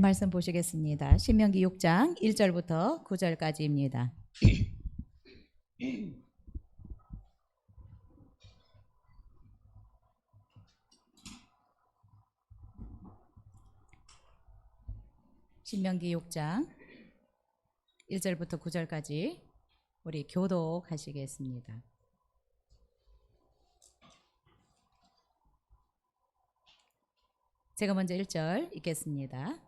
말씀 보시겠습니다. 신명기 6장 1절부터 9절까지입니다. 신명기 6장 1절부터 9절까지 우리 교독하시겠습니다. 제가 먼저 1절 읽겠습니다.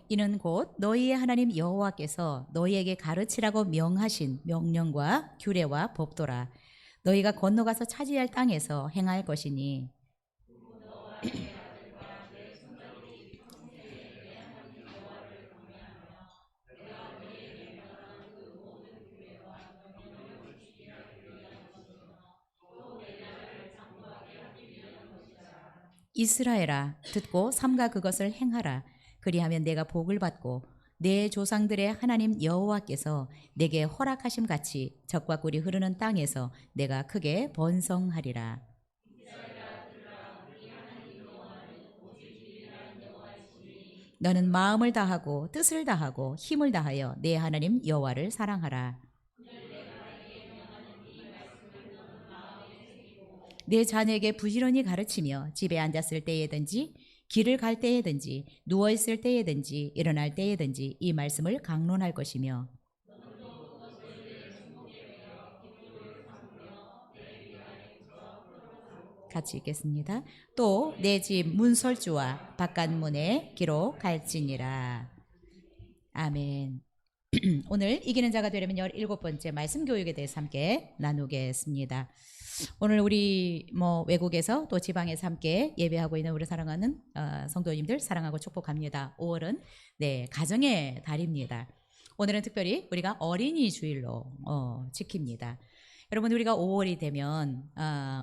이는 곧 너희의 하나님 여호와께서 너희에게 가르치라고 명하신 명령과 규례와 법도라. 너희가 건너가서 차지할 땅에서 행할 것이니 이스라엘아 듣고 삼가 그것을 행하라. 그리하면 내가 복을 받고 내 조상들의 하나님 여호와께서 내게 허락하심 같이 적과 꿀이 흐르는 땅에서 내가 크게 번성하리라. 너는 마음을 다하고 뜻을 다하고 힘을 다하여 내 하나님 여호와를 사랑하라. 내 자녀에게 부지런히 가르치며 집에 앉았을 때에든지 길을 갈 때에든지 누워있을 때에든지 일어날 때에든지 이 말씀을 강론할 것이며 같이 읽겠습니다. 또 내 집 문설주와 바깥문에 기록할지니라. 아멘. 오늘 이기는 자가 되려면 17번째 말씀 교육에 대해서 함께 나누겠습니다. 오늘 우리 외국에서 또 지방에서 함께 예배하고 있는 우리 사랑하는 성도님들 사랑하고 축복합니다. 5월은 가정의 달입니다. 오늘은 특별히 우리가 어린이 주일로 지킵니다. 여러분, 우리가 5월이 되면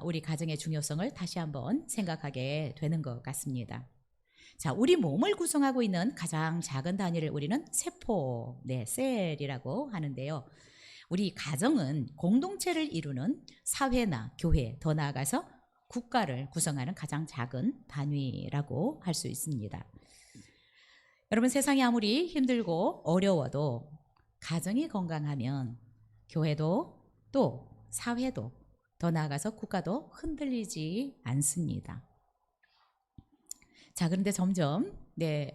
우리 가정의 중요성을 다시 한번 생각하게 되는 것 같습니다. 자, 우리 몸을 구성하고 있는 가장 작은 단위를 우리는 세포, 셀이라고 하는데요. 우리 가정은 공동체를 이루는 사회나 교회, 더 나아가서 국가를 구성하는 가장 작은 단위라고 할 수 있습니다. 여러분, 세상이 아무리 힘들고 어려워도 가정이 건강하면 교회도 또 사회도 더 나아가서 국가도 흔들리지 않습니다. 자, 그런데 점점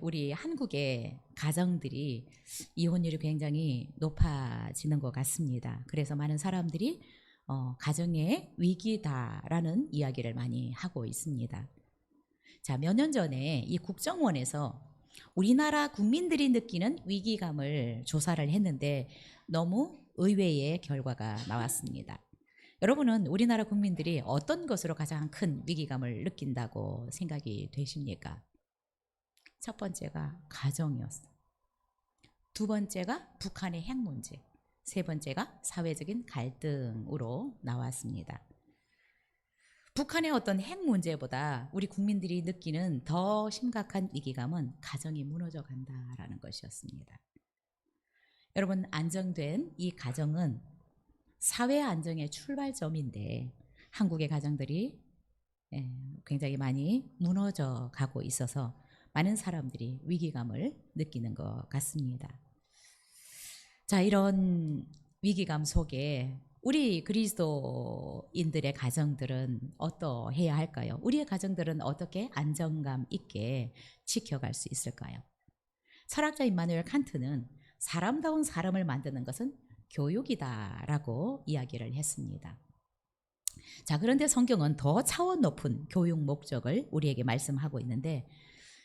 우리 한국의 가정들이 이혼율이 굉장히 높아지는 것 같습니다. 그래서 많은 사람들이 가정의 위기다라는 이야기를 많이 하고 있습니다. 자, 몇 년 전에 이 국정원에서 우리나라 국민들이 느끼는 위기감을 조사를 했는데 너무 의외의 결과가 나왔습니다. 여러분은 우리나라 국민들이 어떤 것으로 가장 큰 위기감을 느낀다고 생각이 되십니까? 첫 번째가 가정이었어요. 두 번째가 북한의 핵 문제, 세 번째가 사회적인 갈등으로 나왔습니다. 북한의 어떤 핵 문제보다 우리 국민들이 느끼는 더 심각한 위기감은 가정이 무너져 간다라는 것이었습니다. 여러분, 안정된 이 가정은 사회 안정의 출발점인데 한국의 가정들이 굉장히 많이 무너져 가고 있어서 많은 사람들이 위기감을 느끼는 것 같습니다. 자, 이런 위기감 속에 우리 그리스도인들의 가정들은 어떠해야 할까요? 우리의 가정들은 어떻게 안정감 있게 지켜갈 수 있을까요? 철학자 임마누엘 칸트는 사람다운 사람을 만드는 것은 교육이다라고 이야기를 했습니다. 자, 그런데 성경은 더 차원 높은 교육 목적을 우리에게 말씀하고 있는데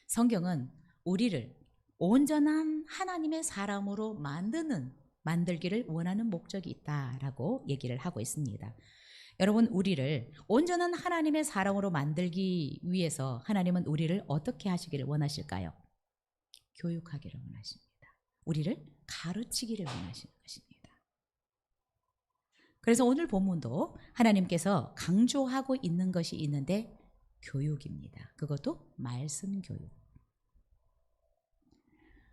성경은 우리를 온전한 하나님의 사람으로 만들기를 원하는 목적이 있다라고 얘기를 하고 있습니다. 여러분, 우리를 온전한 하나님의 사람으로 만들기 위해서 하나님은 우리를 어떻게 하시기를 원하실까요? 교육하기를 원하십니다. 우리를 가르치기를 원하시는 것입니다. 그래서 오늘 본문도 하나님께서 강조하고 있는 것이 있는데 교육입니다. 그것도 말씀 교육.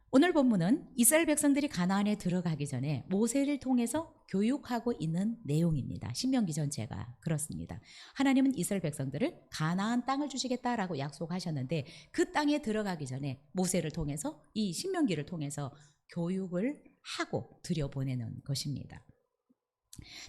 오늘 본문은 이스라엘 백성들이 가나안에 들어가기 전에 모세를 통해서 교육하고 있는 내용입니다. 신명기 전체가 그렇습니다. 하나님은 이스라엘 백성들을 가나안 땅을 주시겠다라고 약속하셨는데 그 땅에 들어가기 전에 모세를 통해서 이 신명기를 통해서 교육을 하고 들여보내는 것입니다.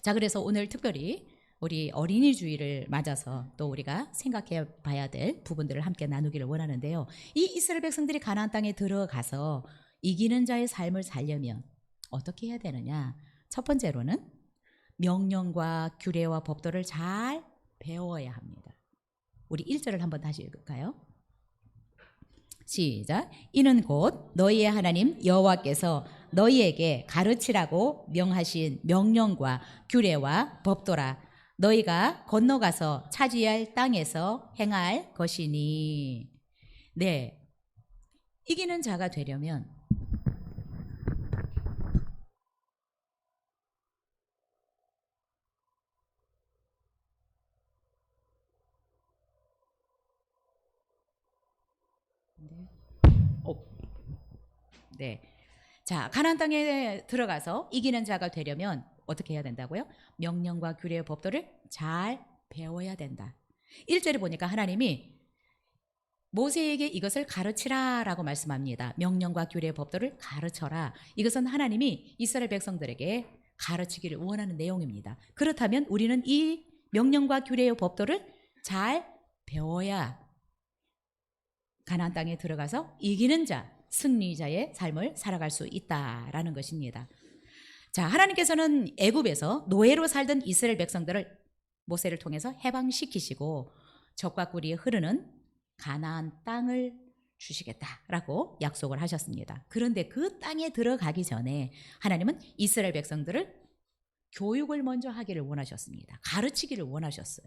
자, 그래서 오늘 특별히 우리 어린이 주일을 맞아서 또 우리가 생각해 봐야 될 부분들을 함께 나누기를 원하는데요. 이 이스라엘 백성들이 가나안 땅에 들어가서 이기는 자의 삶을 살려면 어떻게 해야 되느냐? 첫 번째로는 명령과 규례와 법도를 잘 배워야 합니다. 우리 1절을 한번 다시 읽을까요? 시작. 이는 곧 너희의 하나님 여호와께서 너희에게 가르치라고 명하신 명령과 규례와 법도라. 너희가 건너가서 차지할 땅에서 행할 것이니. 네, 이기는 자가 되려면 네. 자, 가나안 땅에 들어가서 이기는 자가 되려면 어떻게 해야 된다고요? 명령과 규례의 법도를 잘 배워야 된다. 1절에 보니까 하나님이 모세에게 이것을 가르치라라고 말씀합니다. 명령과 규례의 법도를 가르쳐라. 이것은 하나님이 이스라엘 백성들에게 가르치기를 원하는 내용입니다. 그렇다면 우리는 이 명령과 규례의 법도를 잘 배워야 가나안 땅에 들어가서 이기는 자, 승리자의 삶을 살아갈 수 있다라는 것입니다. 자, 하나님께서는 애굽에서 노예로 살던 이스라엘 백성들을 모세를 통해서 해방시키시고 적과 꿀이 흐르는 가나안 땅을 주시겠다라고 약속을 하셨습니다. 그런데 그 땅에 들어가기 전에 하나님은 이스라엘 백성들을 교육을 먼저 하기를 원하셨습니다. 가르치기를 원하셨어요.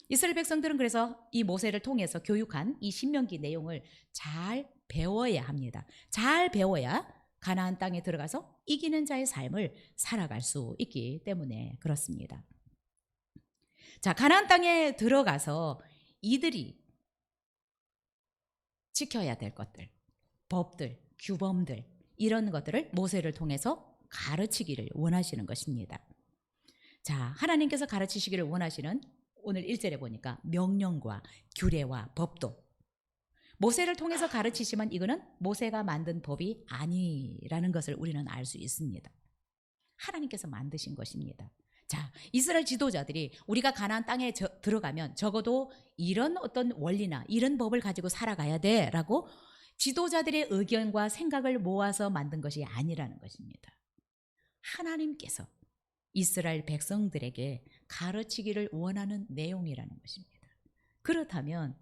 이스라엘 백성들은 그래서 이 모세를 통해서 교육한 이 신명기 내용을 잘 배워야 합니다. 잘 배워야 가나안 땅에 들어가서 이기는 자의 삶을 살아갈 수 있기 때문에 그렇습니다. 자, 가나안 땅에 들어가서 이들이 지켜야 될 것들, 법들, 규범들 이런 것들을 모세를 통해서 가르치기를 원하시는 것입니다. 자, 하나님께서 가르치시기를 원하시는 오늘 1절에 보니까 명령과 규례와 법도 모세를 통해서 가르치시면 이거는 모세가 만든 법이 아니라는 것을 우리는 알 수 있습니다. 하나님께서 만드신 것입니다. 자, 이스라엘 지도자들이 우리가 가나안 땅에 들어가면 적어도 이런 어떤 원리나 이런 법을 가지고 살아가야 돼라고 지도자들의 의견과 생각을 모아서 만든 것이 아니라는 것입니다. 하나님께서 이스라엘 백성들에게 가르치기를 원하는 내용이라는 것입니다. 그렇다면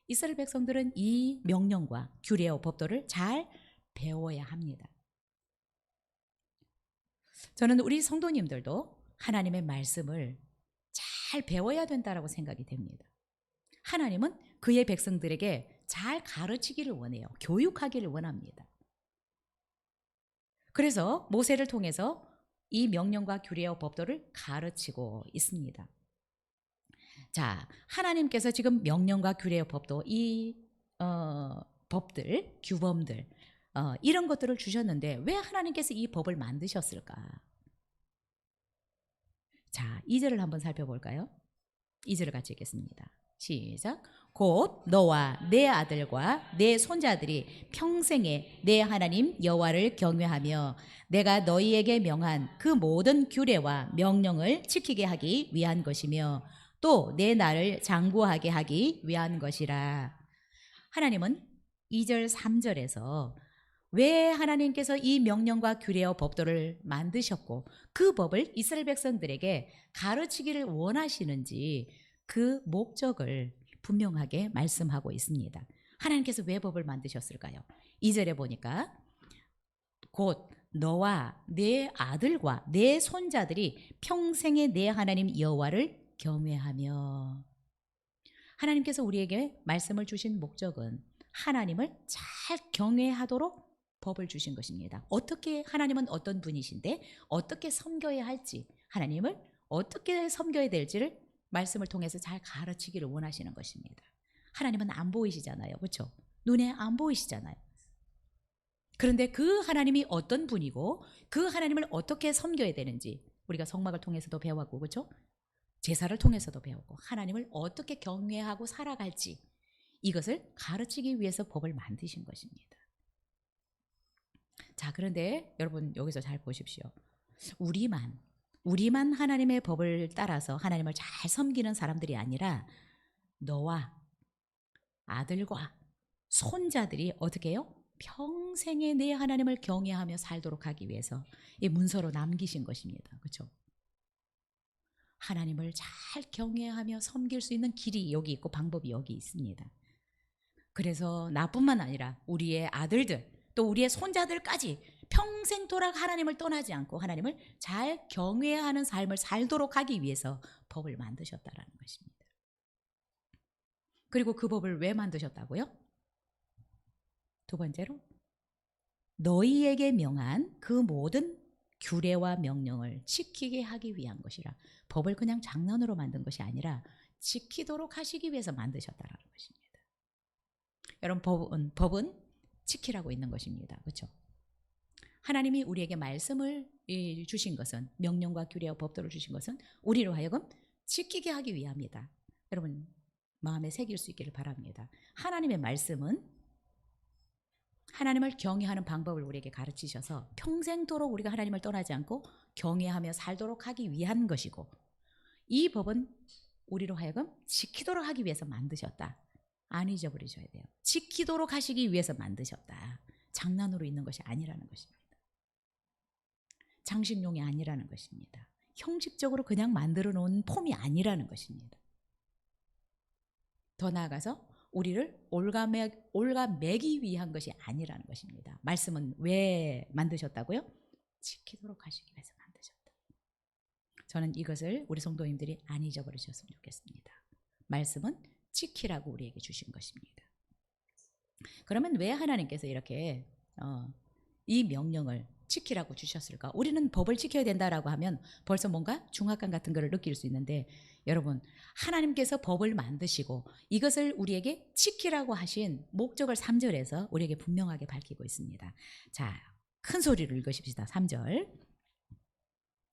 이스라엘 백성들은 이 명령과 규례와 법도를 잘 배워야 합니다. 저는 우리 성도님들도 하나님의 말씀을 잘 배워야 된다고 생각이 됩니다. 하나님은 그의 백성들에게 잘 가르치기를 원해요. 교육하기를 원합니다. 그래서 모세를 통해서 이 명령과 규례와 법도를 가르치고 있습니다. 자, 하나님께서 지금 명령과 규례와 법도 이 법들, 규범들 이런 것들을 주셨는데 왜 하나님께서 이 법을 만드셨을까? 자, 2절을 한번 살펴볼까요? 2절을 같이 읽겠습니다. 시작. 곧 너와 내 아들과 내 손자들이 평생에 내 하나님 여호와를 경외하며 내가 너희에게 명한 그 모든 규례와 명령을 지키게 하기 위한 것이며 또 내 나를 장구하게 하기 위한 것이라. 하나님은 2절 3절에서 왜 하나님께서 이 명령과 규례와 법도를 만드셨고 그 법을 이스라엘 백성들에게 가르치기를 원하시는지 그 목적을 분명하게 말씀하고 있습니다. 하나님께서 왜 법을 만드셨을까요? 2절에 보니까 곧 너와 내 아들과 내 손자들이 평생에 내 하나님 여호와를 경외하며. 하나님께서 우리에게 말씀을 주신 목적은 하나님을 잘 경외하도록 법을 주신 것입니다. 어떻게 하나님은 어떤 분이신데 어떻게 섬겨야 할지 하나님을 어떻게 섬겨야 될지를 말씀을 통해서 잘 가르치기를 원하시는 것입니다. 하나님은 안 보이시잖아요. 그렇죠? 눈에 안 보이시잖아요. 그런데 그 하나님이 어떤 분이고 그 하나님을 어떻게 섬겨야 되는지 우리가 성막을 통해서도 배웠고, 그렇죠? 제사를 통해서도 배웠고, 하나님을 어떻게 경외하고 살아갈지 이것을 가르치기 위해서 법을 만드신 것입니다. 자, 그런데 여러분 여기서 잘 보십시오. 우리만 하나님의 법을 따라서 하나님을 잘 섬기는 사람들이 아니라 너와 아들과 손자들이 어떻게 해요? 평생에 내 하나님을 경외하며 살도록 하기 위해서 이 문서로 남기신 것입니다. 그렇죠? 하나님을 잘 경외하며 섬길 수 있는 길이 여기 있고 방법이 여기 있습니다. 그래서 나뿐만 아니라 우리의 아들들 또 우리의 손자들까지 평생토록 하나님을 떠나지 않고 하나님을 잘 경외하는 삶을 살도록 하기 위해서 법을 만드셨다라는 것입니다. 그리고 그 법을 왜 만드셨다고요? 두 번째로 너희에게 명한 그 모든 규례와 명령을 지키게 하기 위한 것이라. 법을 그냥 장난으로 만든 것이 아니라 지키도록 하시기 위해서 만드셨다라는 것입니다. 여러분 법은 지키라고 있는 것입니다. 그렇죠? 하나님이 우리에게 말씀을 주신 것은 명령과 규례와 법도를 주신 것은 우리로 하여금 지키게 하기 위함이다. 여러분 마음에 새길 수 있기를 바랍니다. 하나님의 말씀은 하나님을 경외하는 방법을 우리에게 가르치셔서 평생도록 우리가 하나님을 떠나지 않고 경외하며 살도록 하기 위한 것이고, 이 법은 우리로 하여금 지키도록 하기 위해서 만드셨다. 안 잊어버리셔야 돼요. 지키도록 하시기 위해서 만드셨다. 장난으로 있는 것이 아니라는 것입니다. 장식용이 아니라는 것입니다. 형식적으로 그냥 만들어 놓은 폼이 아니라는 것입니다. 더 나아가서 우리를 올가매기 위한 것이 아니라는 것입니다. 말씀은 왜 만드셨다고요? 지키도록 하시기 위해서 만드셨다. 저는 이것을 우리 성도님들이 안 잊어버리셨으면 좋겠습니다. 말씀은 지키라고 우리에게 주신 것입니다. 그러면 왜 하나님께서 이렇게 이 명령을 지키라고 주셨을까? 우리는 법을 지켜야 된다라고 하면 벌써 뭔가 중압감 같은 것을 느낄 수 있는데, 여러분 하나님께서 법을 만드시고 이것을 우리에게 지키라고 하신 목적을 3절에서 우리에게 분명하게 밝히고 있습니다. 자, 큰 소리로 읽으십시다. 3절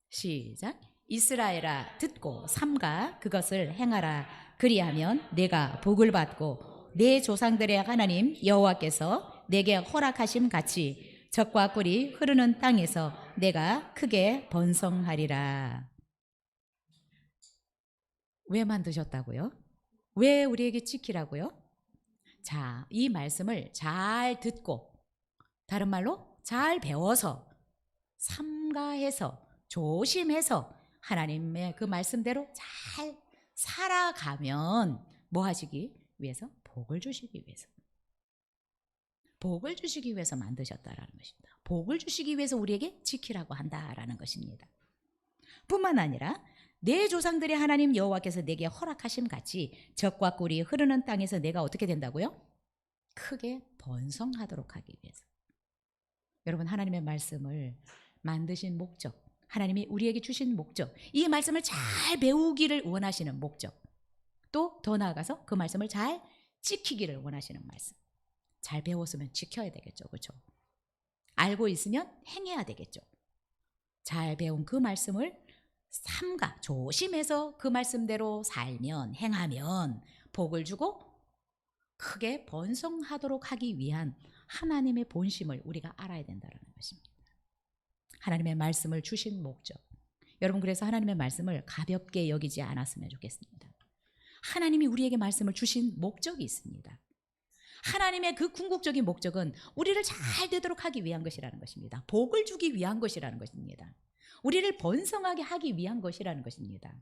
시작. 이스라엘아 듣고 삼가 그것을 행하라. 그리하면 내가 복을 받고 내 조상들의 하나님 여호와께서 내게 허락하심 같이 젖과 꿀이 흐르는 땅에서 내가 크게 번성하리라. 왜 만드셨다고요? 왜 우리에게 지키라고요? 자, 이 말씀을 잘 듣고, 다른 말로 잘 배워서 삼가해서 조심해서 하나님의 그 말씀대로 잘 살아가면 뭐 하시기 위해서? 복을 주시기 위해서. 복을 주시기 위해서 만드셨다라는 것입니다. 복을 주시기 위해서 우리에게 지키라고 한다라는 것입니다. 뿐만 아니라 내 조상들의 하나님 여호와께서 내게 허락하심 같이 젖과 꿀이 흐르는 땅에서 내가 어떻게 된다고요? 크게 번성하도록 하기 위해서. 여러분 하나님의 말씀을 만드신 목적, 하나님이 우리에게 주신 목적, 이 말씀을 잘 배우기를 원하시는 목적, 또 더 나아가서 그 말씀을 잘 지키기를 원하시는 말씀. 잘 배웠으면 지켜야 되겠죠. 그렇죠? 알고 있으면 행해야 되겠죠. 잘 배운 그 말씀을 삼가 조심해서 그 말씀대로 살면, 행하면 복을 주고 크게 번성하도록 하기 위한 하나님의 본심을 우리가 알아야 된다는 것입니다. 하나님의 말씀을 주신 목적. 여러분 그래서 하나님의 말씀을 가볍게 여기지 않았으면 좋겠습니다. 하나님이 우리에게 말씀을 주신 목적이 있습니다. 하나님의 그 궁극적인 목적은 우리를 잘 되도록 하기 위한 것이라는 것입니다. 복을 주기 위한 것이라는 것입니다. 우리를 번성하게 하기 위한 것이라는 것입니다.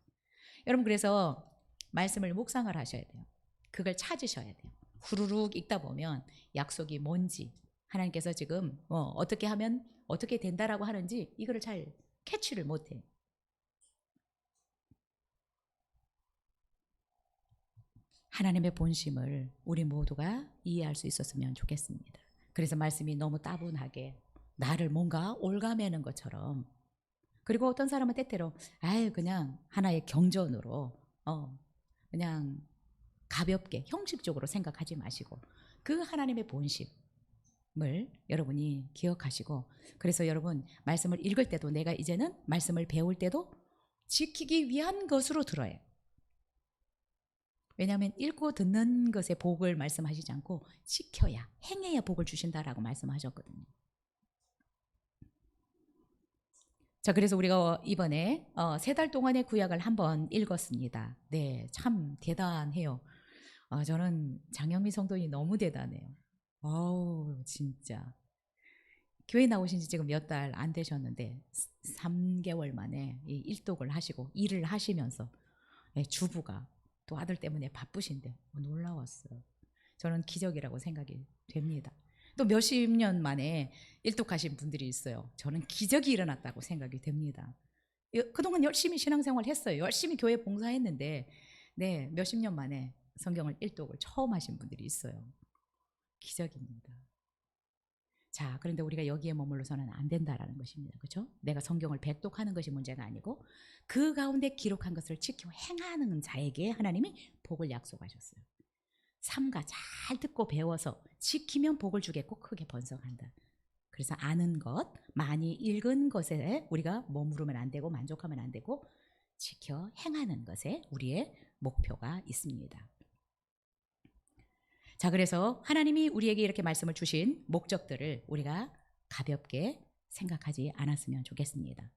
여러분 그래서 말씀을 묵상을 하셔야 돼요. 그걸 찾으셔야 돼요. 후루룩 읽다 보면 약속이 뭔지, 하나님께서 지금 어떻게 하면 어떻게 된다라고 하는지 이거를 잘 캐치를 못해. 하나님의 본심을 우리 모두가 이해할 수 있었으면 좋겠습니다. 그래서 말씀이 너무 따분하게 나를 뭔가 올가매는 것처럼, 그리고 어떤 사람은 때때로 그냥 하나의 경전으로 그냥 가볍게 형식적으로 생각하지 마시고 그 하나님의 본심, 여러분이 기억하시고, 그래서 여러분 말씀을 읽을 때도 내가 이제는 말씀을 배울 때도 지키기 위한 것으로 들어요. 왜냐하면 읽고 듣는 것에 복을 말씀하시지 않고 지켜야, 행해야 복을 주신다라고 말씀하셨거든요. 자, 그래서 우리가 이번에 3달 동안의 구약을 한번 읽었습니다. 네, 참 대단해요. 저는 장영미 성도님 너무 대단해요. 어우, 진짜. 교회 나오신 지 지금 몇 달 안 되셨는데 3개월 만에 이 일독을 하시고 일을 하시면서 주부가 또 아들 때문에 바쁘신데 놀라웠어요. 저는 기적이라고 생각이 됩니다. 또 몇십 년 만에 일독하신 분들이 있어요. 저는 기적이 일어났다고 생각이 됩니다. 그동안 열심히 신앙생활 했어요. 열심히 교회 봉사했는데 네, 몇십 년 만에 성경을 일독을 처음 하신 분들이 있어요. 기적입니다. 자, 그런데 우리가 여기에 머물러서는 안 된다라는 것입니다. 그렇죠? 내가 성경을 백독하는 것이 문제가 아니고 그 가운데 기록한 것을 지키고 행하는 자에게 하나님이 복을 약속하셨어요. 삼가 잘 듣고 배워서 지키면 복을 주겠고 크게 번성한다. 그래서 아는 것, 많이 읽은 것에 우리가 머무르면 안 되고 만족하면 안 되고 지켜 행하는 것에 우리의 목표가 있습니다. 자, 그래서 하나님이 우리에게 이렇게 말씀을 주신 목적들을 우리가 가볍게 생각하지 않았으면 좋겠습니다.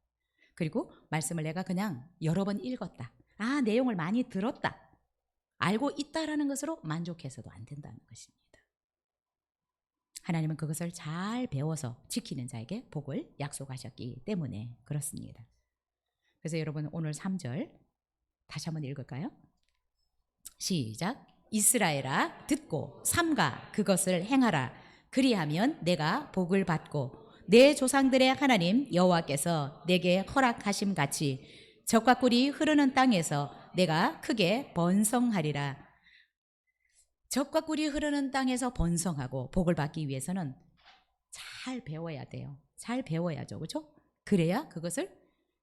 그리고 말씀을 내가 그냥 여러 번 읽었다. 내용을 많이 들었다. 알고 있다라는 것으로 만족해서도 안 된다는 것입니다. 하나님은 그것을 잘 배워서 지키는 자에게 복을 약속하셨기 때문에 그렇습니다. 그래서 여러분 오늘 3절 다시 한번 읽을까요? 시작. 이스라엘아 듣고 삼가 그것을 행하라. 그리하면 내가 복을 받고 내 조상들의 하나님 여호와께서 내게 허락하심 같이 젖과 꿀이 흐르는 땅에서 내가 크게 번성하리라. 젖과 꿀이 흐르는 땅에서 번성하고 복을 받기 위해서는 잘 배워야 돼요. 잘 배워야죠. 그렇죠? 그래야 그것을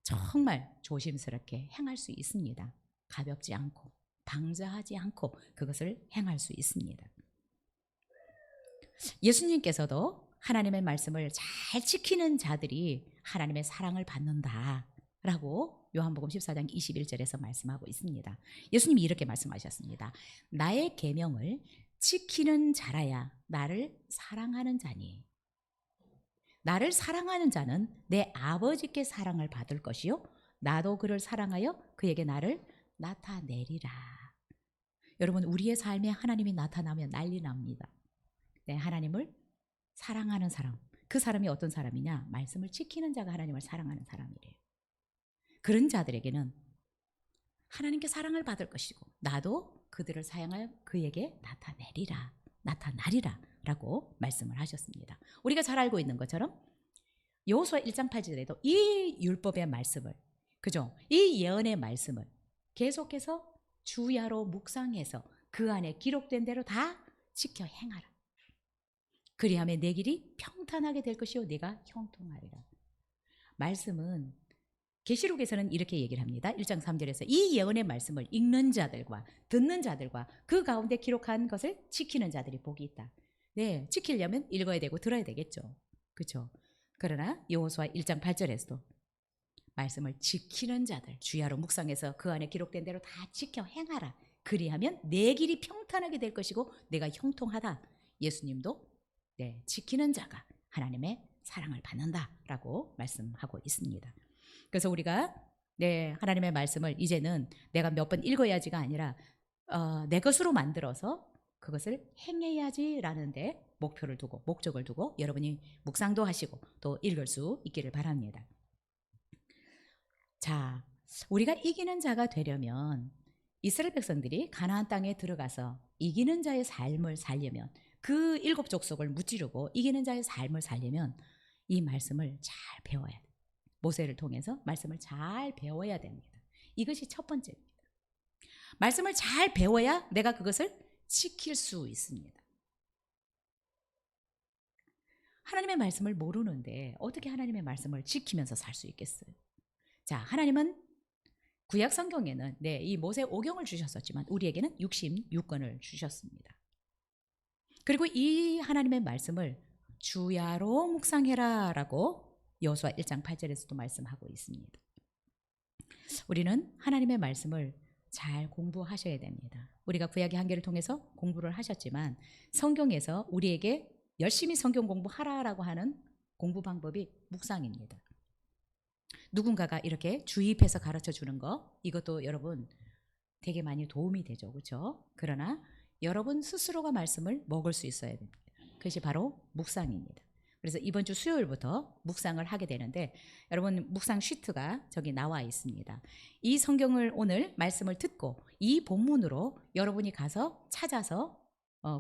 정말 조심스럽게 행할 수 있습니다. 가볍지 않고 방자하지 않고 그것을 행할 수 있습니다. 예수님께서도 하나님의 말씀을 잘 지키는 자들이 하나님의 사랑을 받는다라고 요한복음 14장 21절에서 말씀하고 있습니다. 예수님이 이렇게 말씀하셨습니다. 나의 계명을 지키는 자라야 나를 사랑하는 자니. 나를 사랑하는 자는 내 아버지께 사랑을 받을 것이요 나도 그를 사랑하여 그에게 나를 나타내리라. 여러분 우리의 삶에 하나님이 나타나면 난리 납니다. 네, 하나님을 사랑하는 사람. 그 사람이 어떤 사람이냐? 말씀을 지키는 자가 하나님을 사랑하는 사람이래요. 그런 자들에게는 하나님께 사랑을 받을 것이고 나도 그들을 사랑하여 그에게 나타나리라 라고 말씀을 하셨습니다. 우리가 잘 알고 있는 것처럼 여호수아 1장 8절에도 이 율법의 말씀을 그죠? 이 예언의 말씀을 계속해서 주야로 묵상해서 그 안에 기록된 대로 다 지켜 행하라. 그리하면 내 길이 평탄하게 될 것이요 내가 형통하리라. 말씀은 계시록에서는 이렇게 얘기를 합니다. 1장 3절에서 이 예언의 말씀을 읽는 자들과 듣는 자들과 그 가운데 기록한 것을 지키는 자들이 복이 있다. 네, 지키려면 읽어야 되고 들어야 되겠죠. 그렇죠? 그러나 여호수아 1장 8절에서도 말씀을 지키는 자들 주야로 묵상해서 그 안에 기록된 대로 다 지켜 행하라. 그리하면 내 길이 평탄하게 될 것이고 내가 형통하다. 예수님도 지키는 자가 하나님의 사랑을 받는다라고 말씀하고 있습니다. 그래서 우리가 하나님의 말씀을 이제는 내가 몇 번 읽어야지가 아니라 내 것으로 만들어서 그것을 행해야지라는 데 목표를 두고 목적을 두고 여러분이 묵상도 하시고 또 읽을 수 있기를 바랍니다. 자, 우리가 이기는 자가 되려면 이스라엘 백성들이 가나안 땅에 들어가서 이기는 자의 삶을 살려면 그 7 족속을 무찌르고 이기는 자의 삶을 살려면 이 말씀을 잘 배워야 돼요. 모세를 통해서 말씀을 잘 배워야 됩니다. 이것이 첫 번째입니다. 말씀을 잘 배워야 내가 그것을 지킬 수 있습니다. 하나님의 말씀을 모르는데 어떻게 하나님의 말씀을 지키면서 살 수 있겠어요? 자, 하나님은 구약 성경에는 이 모세 오경을 주셨었지만 우리에게는 66권을 주셨습니다. 그리고 이 하나님의 말씀을 주야로 묵상해라라고 여호수아 1장 8절에서도 말씀하고 있습니다. 우리는 하나님의 말씀을 잘 공부하셔야 됩니다. 우리가 구약의 한계를 통해서 공부를 하셨지만 성경에서 우리에게 열심히 성경 공부하라라고 하는 공부 방법이 묵상입니다. 누군가가 이렇게 주입해서 가르쳐 주는 거, 이것도 여러분 되게 많이 도움이 되죠. 그렇죠? 그러나 여러분 스스로가 말씀을 먹을 수 있어야 됩니다. 그것이 바로 묵상입니다. 그래서 이번 주 수요일부터 묵상을 하게 되는데 여러분 묵상 시트가 저기 나와 있습니다. 이 성경을 오늘 말씀을 듣고 이 본문으로 여러분이 가서 찾아서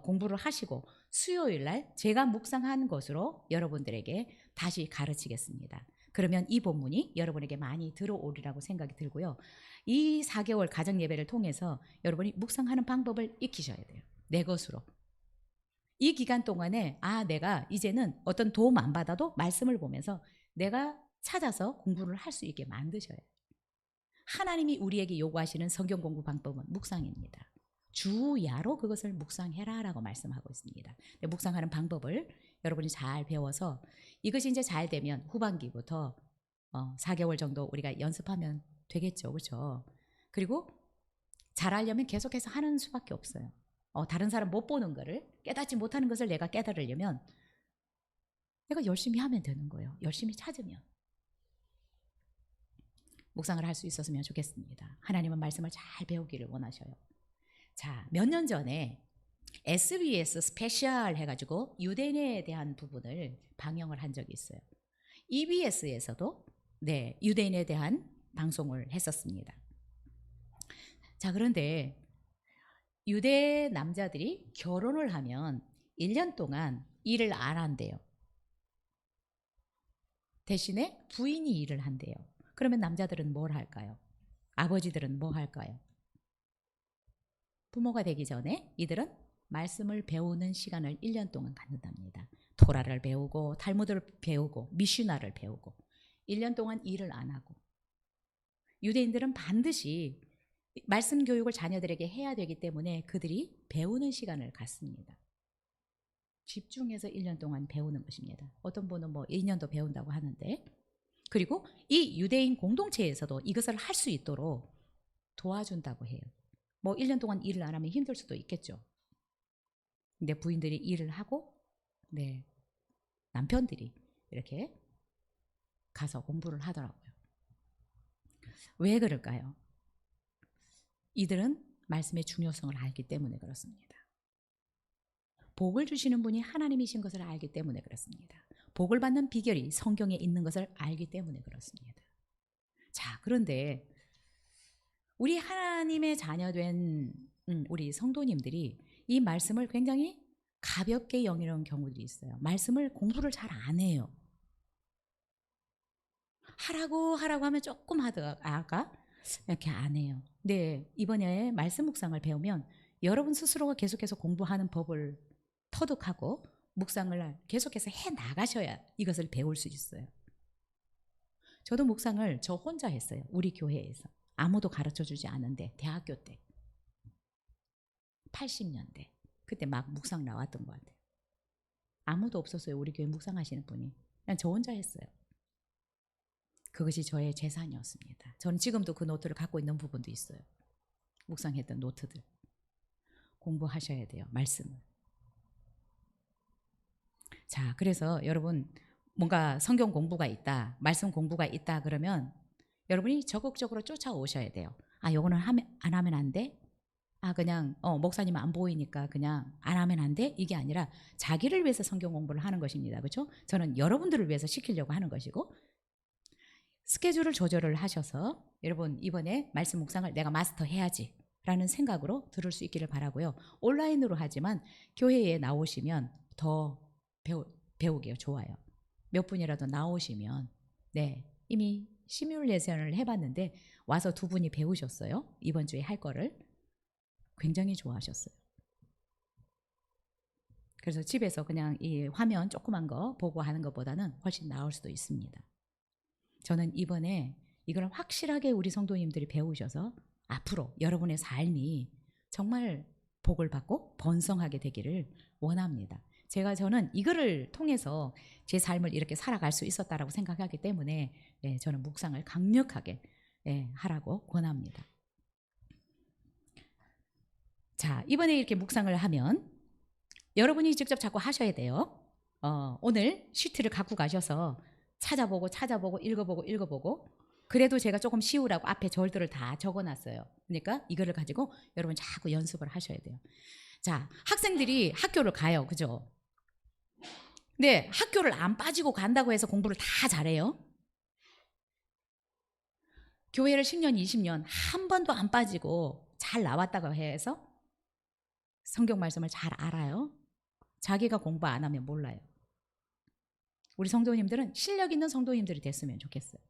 공부를 하시고 수요일 날 제가 묵상한 것으로 여러분들에게 다시 가르치겠습니다. 그러면 이 본문이 여러분에게 많이 들어오리라고 생각이 들고요. 이 4개월 가정 예배를 통해서 여러분이 묵상하는 방법을 익히셔야 돼요. 내 것으로. 이 기간 동안에 내가 이제는 어떤 도움 안 받아도 말씀을 보면서 내가 찾아서 공부를 할 수 있게 만드셔야 돼요. 하나님이 우리에게 요구하시는 성경 공부 방법은 묵상입니다. 주야로 그것을 묵상해라라고 말씀하고 있습니다. 묵상하는 방법을 여러분이 잘 배워서 이것이 이제 잘 되면 후반기부터 4개월 정도 우리가 연습하면 되겠죠. 그렇죠? 그리고 잘하려면 계속해서 하는 수밖에 없어요. 다른 사람 못 보는 거를 깨닫지 못하는 것을 내가 깨달으려면 내가 열심히 하면 되는 거예요. 열심히 찾으면. 묵상을 할 수 있었으면 좋겠습니다. 하나님은 말씀을 잘 배우기를 원하셔요. 자, 몇 년 전에 SBS 스페셜 해가지고 유대인에 대한 부분을 방영을 한 적이 있어요. EBS에서도 유대인에 대한 방송을 했었습니다. 자, 그런데 유대 남자들이 결혼을 하면 1년 동안 일을 안 한대요. 대신에 부인이 일을 한대요. 그러면 남자들은 뭘 할까요? 아버지들은 뭐 할까요? 부모가 되기 전에 이들은 말씀을 배우는 시간을 1년 동안 갖는답니다. 토라를 배우고 탈무드를 배우고 미슈나를 배우고 1년 동안 일을 안 하고 유대인들은 반드시 말씀 교육을 자녀들에게 해야 되기 때문에 그들이 배우는 시간을 갖습니다. 집중해서 1년 동안 배우는 것입니다. 어떤 분은 2년도 배운다고 하는데 그리고 이 유대인 공동체에서도 이것을 할 수 있도록 도와준다고 해요. 1년 동안 일을 안 하면 힘들 수도 있겠죠. 근데 부인들이 일을 하고 남편들이 이렇게 가서 공부를 하더라고요. 왜 그럴까요? 이들은 말씀의 중요성을 알기 때문에 그렇습니다. 복을 주시는 분이 하나님이신 것을 알기 때문에 그렇습니다. 복을 받는 비결이 성경에 있는 것을 알기 때문에 그렇습니다. 자, 그런데 우리 하나님의 자녀된 우리 성도님들이 이 말씀을 굉장히 가볍게 여기는 경우들이 있어요. 말씀을 공부를 잘 안 해요. 하라고 하면 조금 하다가 이렇게 안 해요. 네, 이번에 말씀 묵상을 배우면 여러분 스스로가 계속해서 공부하는 법을 터득하고 묵상을 계속해서 해 나가셔야 이것을 배울 수 있어요. 저도 묵상을 저 혼자 했어요. 우리 교회에서. 아무도 가르쳐주지 않은데 대학교 때 80년대 그때 막 묵상 나왔던 것 같아요. 아무도 없었어요. 우리 교회 묵상하시는 분이. 그냥 저 혼자 했어요. 그것이 저의 재산이었습니다. 저는 지금도 그 노트를 갖고 있는 부분도 있어요. 묵상했던 노트들. 공부하셔야 돼요. 말씀을. 자, 그래서 여러분 뭔가 성경 공부가 있다, 말씀 공부가 있다 그러면 여러분이 적극적으로 쫓아오셔야 돼요. 요거는 안 하면 안 돼? 그냥 목사님 안 보이니까 그냥 안 하면 안 돼? 이게 아니라 자기를 위해서 성경 공부를 하는 것입니다. 그렇죠? 저는 여러분들을 위해서 시키려고 하는 것이고 스케줄을 조절을 하셔서 여러분 이번에 말씀 묵상을 내가 마스터해야지 라는 생각으로 들을 수 있기를 바라고요. 온라인으로 하지만 교회에 나오시면 더 배우기가 좋아요. 몇 분이라도 나오시면 이미 시뮬레이션을 해봤는데 와서 2분이 배우셨어요. 이번 주에 할 거를 굉장히 좋아하셨어요. 그래서 집에서 그냥 이 화면 조그만 거 보고 하는 것보다는 훨씬 나을 수도 있습니다. 저는 이번에 이걸 확실하게 우리 성도님들이 배우셔서 앞으로 여러분의 삶이 정말 복을 받고 번성하게 되기를 원합니다. 저는 이거를 통해서 제 삶을 이렇게 살아갈 수 있었다라고 생각하기 때문에 저는 묵상을 강력하게 하라고 권합니다. 자, 이번에 이렇게 묵상을 하면 여러분이 직접 자꾸 하셔야 돼요. 오늘 시트를 갖고 가셔서 찾아보고 읽어보고 그래도 제가 조금 쉬우라고 앞에 절들을 다 적어놨어요. 그러니까 이거를 가지고 여러분 자꾸 연습을 하셔야 돼요. 자, 학생들이 학교를 가요. 그죠? 근데 학교를 안 빠지고 간다고 해서 공부를 다 잘해요? 교회를 10년, 20년 한 번도 안 빠지고 잘 나왔다고 해서 성경 말씀을 잘 알아요? 자기가 공부 안 하면 몰라요. 우리 성도님들은 실력 있는 성도님들이 됐으면 좋겠어요.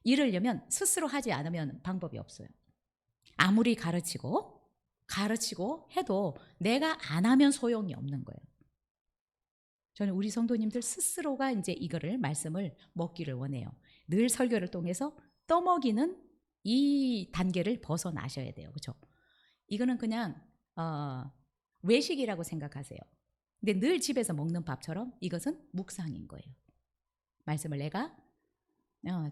이러려면 스스로 하지 않으면 방법이 없어요. 아무리 가르치고 해도 내가 안 하면 소용이 없는 거예요. 저는 우리 성도님들 스스로가 이제 이거를 말씀을 먹기를 원해요. 늘 설교를 통해서 떠먹이는 이 단계를 벗어나셔야 돼요. 그렇죠? 이거는 그냥 외식이라고 생각하세요. 근데 늘 집에서 먹는 밥처럼 이것은 묵상인 거예요. 말씀을 내가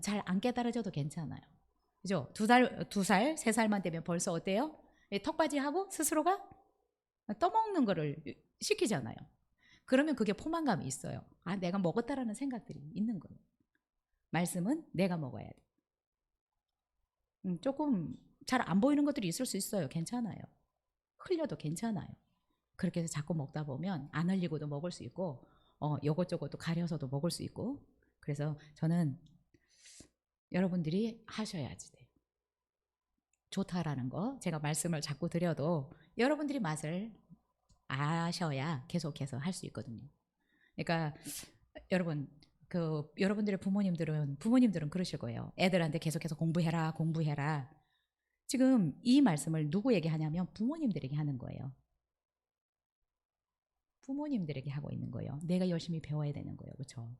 잘 안 깨달아져도 괜찮아요. 그죠? 2살, 3살만 되면 벌써 어때요? 턱받이하고 스스로가 떠먹는 거를 시키잖아요. 그러면 그게 포만감이 있어요. 아, 내가 먹었다라는 생각들이 있는 거예요. 말씀은 내가 먹어야 돼. 조금 잘 안 보이는 것들이 있을 수 있어요. 괜찮아요. 흘려도 괜찮아요. 그렇게 해서 자꾸 먹다 보면 안 흘리고도 먹을 수 있고 요것저것도 가려서도 먹을 수 있고 그래서 저는 여러분들이 하셔야지 돼요. 좋다라는 거 제가 말씀을 자꾸 드려도 여러분들이 맛을 아셔야 계속해서 할 수 있거든요. 그러니까 여러분 여러분들의 부모님들은 그러실 거예요. 애들한테 계속해서 공부해라. 지금 이 말씀을 누구에게 하냐면 부모님들에게 하는 거예요. 부모님들에게 하고 있는 거예요. 내가 열심히 배워야 되는 거예요. 그렇죠?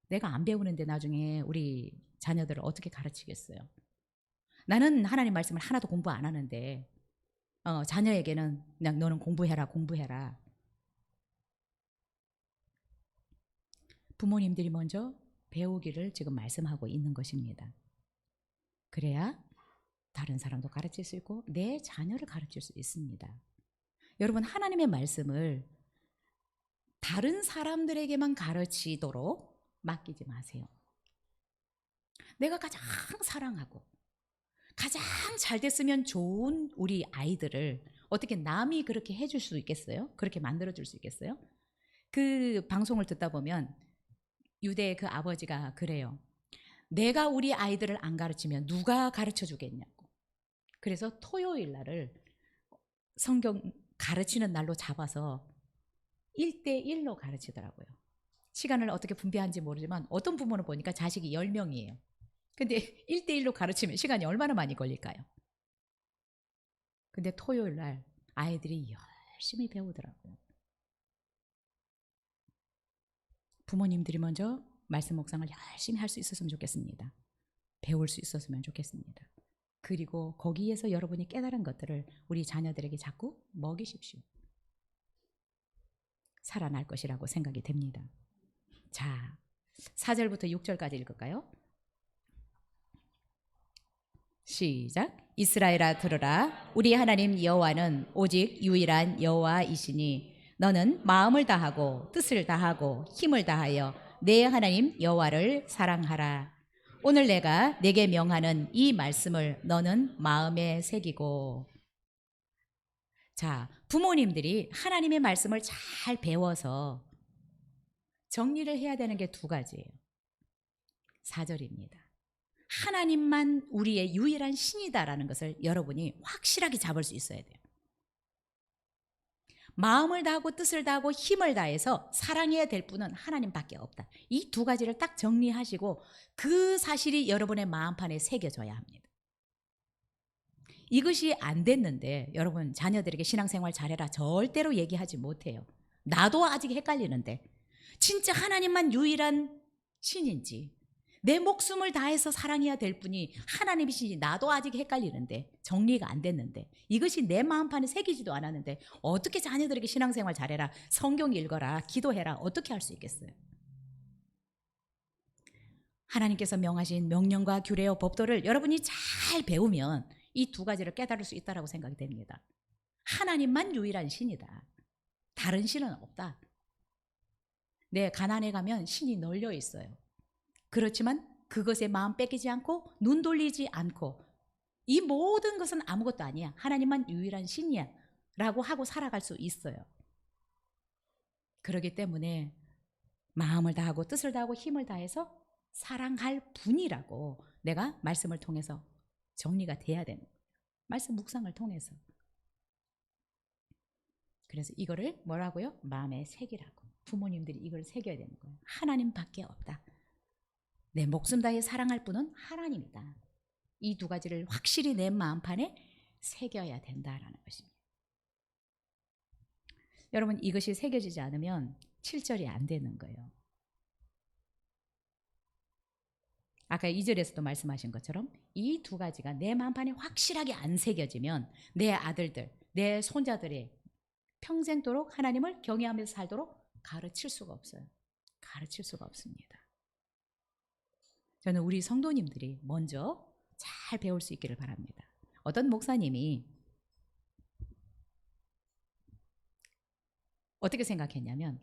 내가 안 배우는데 나중에 우리 자녀들을 어떻게 가르치겠어요? 나는 하나님 말씀을 하나도 공부 안 하는데 자녀에게는 그냥 너는 공부해라. 부모님들이 먼저 배우기를 지금 말씀하고 있는 것입니다. 그래야 다른 사람도 가르칠 수 있고 내 자녀를 가르칠 수 있습니다. 여러분 하나님의 말씀을 다른 사람들에게만 가르치도록 맡기지 마세요. 내가 가장 사랑하고 가장 잘 됐으면 좋은 우리 아이들을 어떻게 남이 그렇게 해줄 수 있겠어요? 그렇게 만들어줄 수 있겠어요? 그 방송을 듣다 보면 유대의 그 아버지가 그래요. 내가 우리 아이들을 안 가르치면 누가 가르쳐 주겠냐고. 그래서 토요일 날을 성경 가르치는 날로 잡아서 1대1로 가르치더라고요. 시간을 어떻게 분배하는지 모르지만 어떤 부모는 보니까 자식이 10명이에요. 근데 1대1로 가르치면 시간이 얼마나 많이 걸릴까요? 근데 토요일 날 아이들이 열심히 배우더라고요. 부모님들이 먼저 말씀 묵상을 열심히 할 수 있었으면 좋겠습니다. 배울 수 있었으면 좋겠습니다. 그리고 거기에서 여러분이 깨달은 것들을 우리 자녀들에게 자꾸 먹이십시오. 살아날 것이라고 생각이 됩니다. 자, 4절부터 6절까지 읽을까요? 시작. 이스라엘아 들으라. 우리 하나님 여호와는 오직 유일한 여호와이시니 너는 마음을 다하고 뜻을 다하고 힘을 다하여 내 하나님 여호와를 사랑하라. 오늘 내가 내게 명하는 이 말씀을 너는 마음에 새기고. 자, 부모님들이 하나님의 말씀을 잘 배워서 정리를 해야 되는 게 2가지예요. 4절입니다. 하나님만 우리의 유일한 신이다라는 것을 여러분이 확실하게 잡을 수 있어야 돼요. 마음을 다하고 뜻을 다하고 힘을 다해서 사랑해야 될 분은 하나님밖에 없다. 이 2가지를 딱 정리하시고 그 사실이 여러분의 마음판에 새겨져야 합니다. 이것이 안 됐는데 여러분 자녀들에게 신앙생활 잘해라 절대로 얘기하지 못해요. 나도 아직 헷갈리는데 진짜 하나님만 유일한 신인지 내 목숨을 다해서 사랑해야 될 분이 하나님이시지 나도 아직 헷갈리는데 정리가 안 됐는데 이것이 내 마음판에 새기지도 않았는데 어떻게 자녀들에게 신앙생활 잘해라, 성경 읽어라, 기도해라 어떻게 할 수 있겠어요? 하나님께서 명하신 명령과 규례와 법도를 여러분이 잘 배우면 이 두 가지를 깨달을 수 있다고 생각이 됩니다. 하나님만 유일한 신이다. 다른 신은 없다. 내 가난에 가면 신이 널려 있어요. 그렇지만 그것에 마음 뺏기지 않고 눈 돌리지 않고 이 모든 것은 아무것도 아니야. 하나님만 유일한 신이야 라고 하고 살아갈 수 있어요. 그렇기 때문에 마음을 다하고 뜻을 다하고 힘을 다해서 사랑할 분이라고 내가 말씀을 통해서 정리가 돼야 되는 거예요. 말씀 묵상을 통해서. 그래서 이거를 뭐라고요? 마음에 새기라고. 부모님들이 이걸 새겨야 되는 거예요. 하나님밖에 없다. 내 목숨 다해 사랑할 분은 하나님이다. 이 두 가지를 확실히 내 마음판에 새겨야 된다라는 것입니다. 여러분 이것이 새겨지지 않으면 7절이 안 되는 거예요. 아까 2절에서도 말씀하신 것처럼 이 두 가지가 내 마음판에 확실하게 안 새겨지면 내 아들들, 내 손자들이 평생도록 하나님을 경외하면서 살도록 가르칠 수가 없어요. 가르칠 수가 없습니다. 저는 우리 성도님들이 먼저 잘 배울 수 있기를 바랍니다. 어떤 목사님이 어떻게 생각했냐면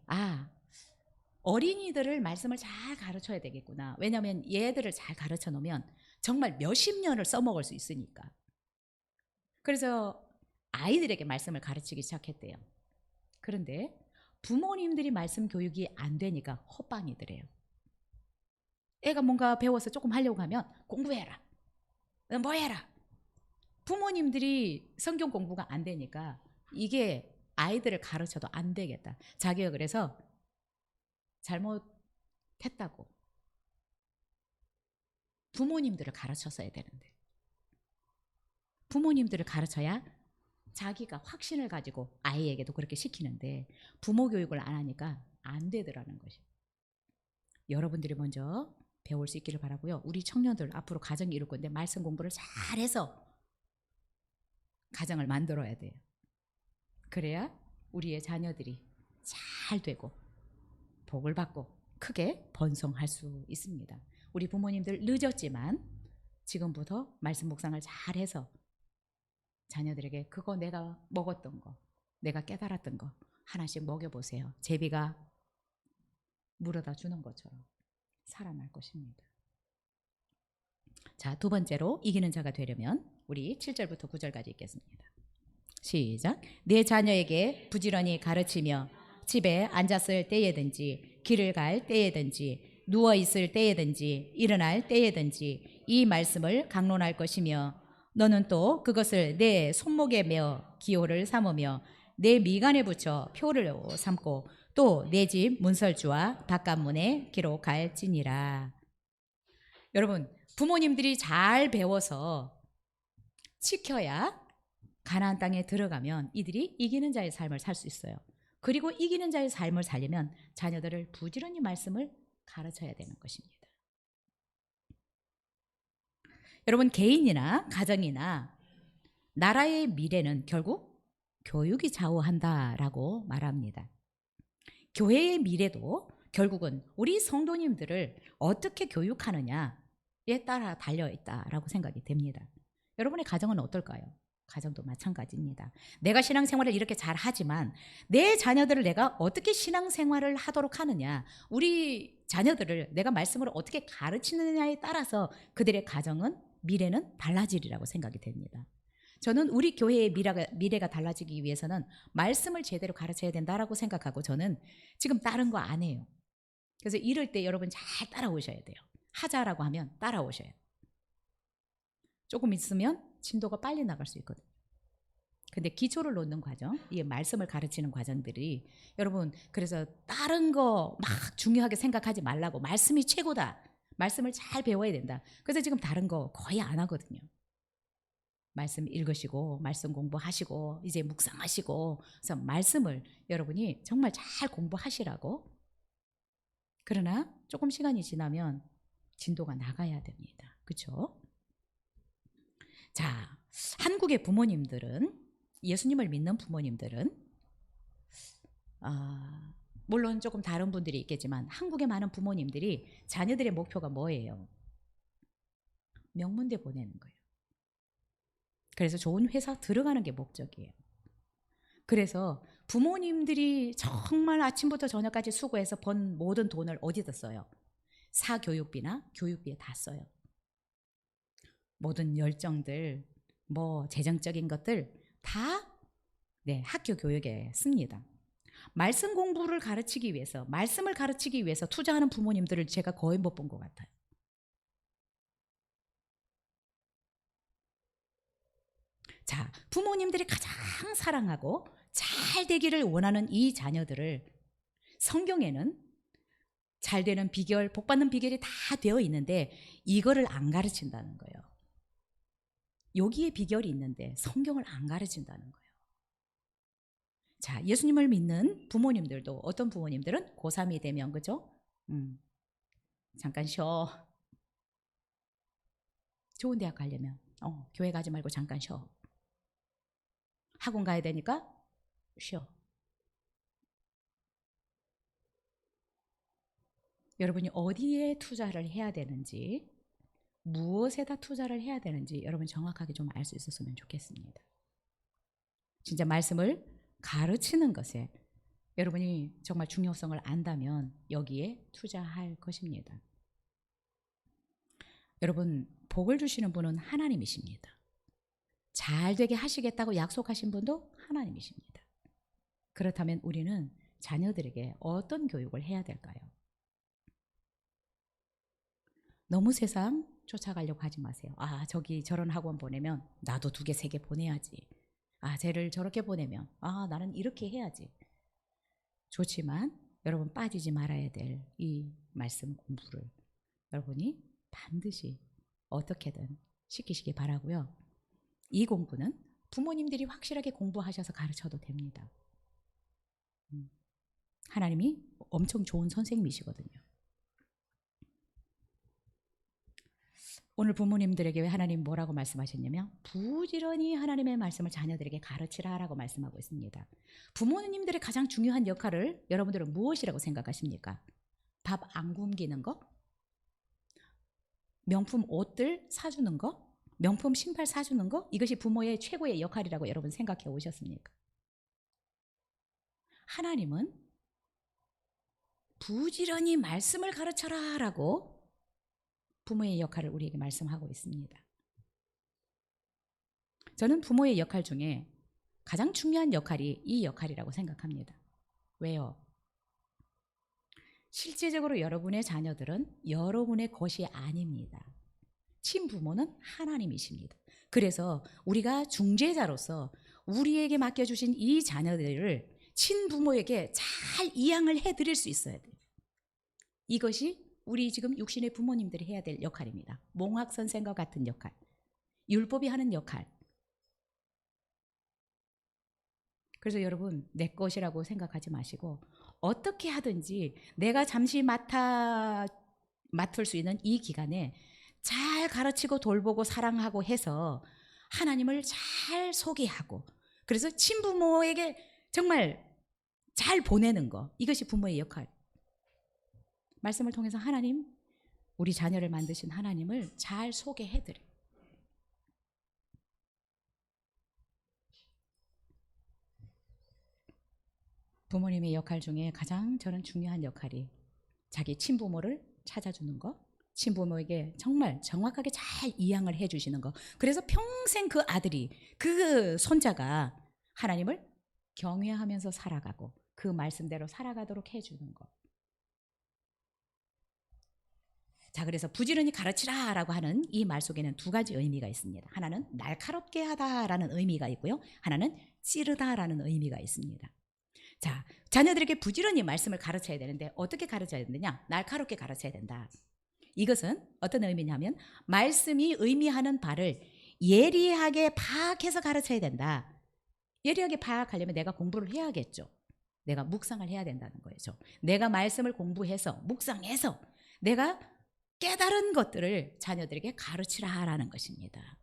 어린이들을 말씀을 잘 가르쳐야 되겠구나. 왜냐하면 얘들을 잘 가르쳐 놓으면 정말 몇십 년을 써먹을 수 있으니까. 그래서 아이들에게 말씀을 가르치기 시작했대요. 그런데 부모님들이 말씀 교육이 안 되니까 헛방이더래요. 애가 뭔가 배워서 조금 하려고 하면 공부해라. 뭐 해라. 부모님들이 성경 공부가 안 되니까 이게 아이들을 가르쳐도 안 되겠다. 자기가 그래서 잘못했다고. 부모님들을 가르쳤어야 되는데. 부모님들을 가르쳐야 자기가 확신을 가지고 아이에게도 그렇게 시키는데 부모 교육을 안 하니까 안 되더라는 것이. 여러분들이 먼저 배울 수 있기를 바라고요. 우리 청년들 앞으로 가정 이룰 건데 말씀 공부를 잘해서 가정을 만들어야 돼요. 그래야 우리의 자녀들이 잘 되고 복을 받고 크게 번성할 수 있습니다. 우리 부모님들 늦었지만 지금부터 말씀 묵상을 잘해서 자녀들에게 그거 내가 먹었던 거, 내가 깨달았던 거 하나씩 먹여보세요. 제비가 물어다 주는 것처럼 살아날 것입니다. 자, 두 번째로 이기는 자가 되려면 우리 7절부터 9절까지 읽겠습니다. 시작. 내 자녀에게 부지런히 가르치며 집에 앉았을 때에든지 길을 갈 때에든지 누워 있을 때에든지 일어날 때에든지 이 말씀을 강론할 것이며 너는 또 그것을 내 손목에 메어 기호를 삼으며 내 미간에 붙여 표를 삼고 또 내 집 문설주와 바깥문에 기록할지니라. 여러분 부모님들이 잘 배워서 지켜야 가나안 땅에 들어가면 이들이 이기는 자의 삶을 살 수 있어요. 그리고 이기는 자의 삶을 살려면 자녀들을 부지런히 말씀을 가르쳐야 되는 것입니다. 여러분 개인이나 가정이나 나라의 미래는 결국 교육이 좌우한다라고 말합니다. 교회의 미래도 결국은 우리 성도님들을 어떻게 교육하느냐에 따라 달려있다라고 생각이 됩니다. 여러분의 가정은 어떨까요? 가정도 마찬가지입니다. 내가 신앙생활을 이렇게 잘 하지만 내 자녀들을 내가 어떻게 신앙생활을 하도록 하느냐, 우리 자녀들을 내가 말씀으로 어떻게 가르치느냐에 따라서 그들의 가정은 미래는 달라지리라고 생각이 됩니다. 저는 우리 교회의 미래가 달라지기 위해서는 말씀을 제대로 가르쳐야 된다라고 생각하고 저는 지금 다른 거 안 해요. 그래서 이럴 때 여러분 잘 따라오셔야 돼요. 하자라고 하면 따라오셔야 돼요. 조금 있으면 진도가 빨리 나갈 수 있거든요. 근데 기초를 놓는 과정, 이 말씀을 가르치는 과정들이 여러분 그래서 다른 거 막 중요하게 생각하지 말라고 말씀이 최고다. 말씀을 잘 배워야 된다. 그래서 지금 다른 거 거의 안 하거든요. 말씀 읽으시고 말씀 공부하시고 이제 묵상하시고 그래서 말씀을 여러분이 정말 잘 공부하시라고. 그러나 조금 시간이 지나면 진도가 나가야 됩니다. 그렇죠? 자, 한국의 부모님들은, 예수님을 믿는 부모님들은 물론 조금 다른 분들이 있겠지만 한국의 많은 부모님들이 자녀들의 목표가 뭐예요? 명문대 보내는 거예요. 그래서 좋은 회사 들어가는 게 목적이에요. 그래서 부모님들이 정말 아침부터 저녁까지 수고해서 번 모든 돈을 어디다 써요? 사교육비나 교육비에 다 써요. 모든 열정들, 뭐 재정적인 것들 다 학교 교육에 씁니다. 말씀 공부를 가르치기 위해서, 말씀을 가르치기 위해서 투자하는 부모님들을 제가 거의 못 본 것 같아요. 자, 부모님들이 가장 사랑하고 잘 되기를 원하는 이 자녀들을 성경에는 잘 되는 비결, 복 받는 비결이 다 되어 있는데 이거를 안 가르친다는 거예요. 여기에 비결이 있는데 성경을 안 가르친다는 거예요. 자, 예수님을 믿는 부모님들도 어떤 부모님들은 고3이 되면 그죠? 잠깐 쉬어. 좋은 대학 가려면 교회 가지 말고 잠깐 쉬어. 학원 가야 되니까 쉬어. 여러분이 어디에 투자를 해야 되는지, 무엇에다 투자를 해야 되는지 여러분 정확하게 좀 알 수 있었으면 좋겠습니다. 진짜 말씀을 가르치는 것에 여러분이 정말 중요성을 안다면 여기에 투자할 것입니다. 여러분, 복을 주시는 분은 하나님이십니다. 잘 되게 하시겠다고 약속하신 분도 하나님이십니다. 그렇다면 우리는 자녀들에게 어떤 교육을 해야 될까요? 너무 세상 쫓아가려고 하지 마세요. 저기 저런 학원 보내면 나도 2개, 3개 보내야지. 쟤를 저렇게 보내면 나는 이렇게 해야지. 좋지만 여러분 빠지지 말아야 될 이 말씀 공부를 여러분이 반드시 어떻게든 시키시기 바라고요. 이 공부는 부모님들이 확실하게 공부하셔서 가르쳐도 됩니다. 하나님이 엄청 좋은 선생님이시거든요. 오늘 부모님들에게 하나님 뭐라고 말씀하셨냐면 부지런히 하나님의 말씀을 자녀들에게 가르치라라고 말씀하고 있습니다. 부모님들의 가장 중요한 역할을 여러분들은 무엇이라고 생각하십니까? 밥 안 굶기는 거? 명품 옷들 사주는 거? 명품 신발 사주는 거? 이것이 부모의 최고의 역할이라고 여러분 생각해 오셨습니까? 하나님은 부지런히 말씀을 가르쳐라 라고 부모의 역할을 우리에게 말씀하고 있습니다. 저는 부모의 역할 중에 가장 중요한 역할이 이 역할이라고 생각합니다. 왜요? 실제적으로 여러분의 자녀들은 여러분의 것이 아닙니다. 친부모는 하나님이십니다. 그래서 우리가 중재자로서 우리에게 맡겨주신 이 자녀들을 친부모에게 잘 이양을 해드릴 수 있어야 돼요. 이것이 우리 지금 육신의 부모님들이 해야 될 역할입니다. 몽학 선생과 같은 역할, 율법이 하는 역할. 그래서 여러분 내 것이라고 생각하지 마시고 어떻게 하든지 내가 잠시 맡을 수 있는 이 기간에 잘 가르치고 돌보고 사랑하고 해서 하나님을 잘 소개하고 그래서 친부모에게 정말 잘 보내는 거, 이것이 부모의 역할. 말씀을 통해서 하나님, 우리 자녀를 만드신 하나님을 잘 소개해드려요. 부모님의 역할 중에 가장 저는 중요한 역할이 자기 친부모를 찾아주는 거, 친부모에게 정말 정확하게 잘 이양을 해주시는 거. 그래서 평생 그 아들이, 그 손자가 하나님을 경외하면서 살아가고 그 말씀대로 살아가도록 해주는 거. 자, 그래서 부지런히 가르치라 라고 하는 이 말 속에는 2가지 의미가 있습니다. 하나는 날카롭게 하다라는 의미가 있고요. 하나는 찌르다라는 의미가 있습니다. 자, 자녀들에게 부지런히 말씀을 가르쳐야 되는데 어떻게 가르쳐야 되느냐? 날카롭게 가르쳐야 된다. 이것은 어떤 의미냐면 말씀이 의미하는 바를 예리하게 파악해서 가르쳐야 된다. 예리하게 파악하려면 내가 공부를 해야겠죠. 내가 묵상을 해야 된다는 거죠. 내가 말씀을 공부해서 묵상해서 내가 깨달은 것들을 자녀들에게 가르치라라는 것입니다.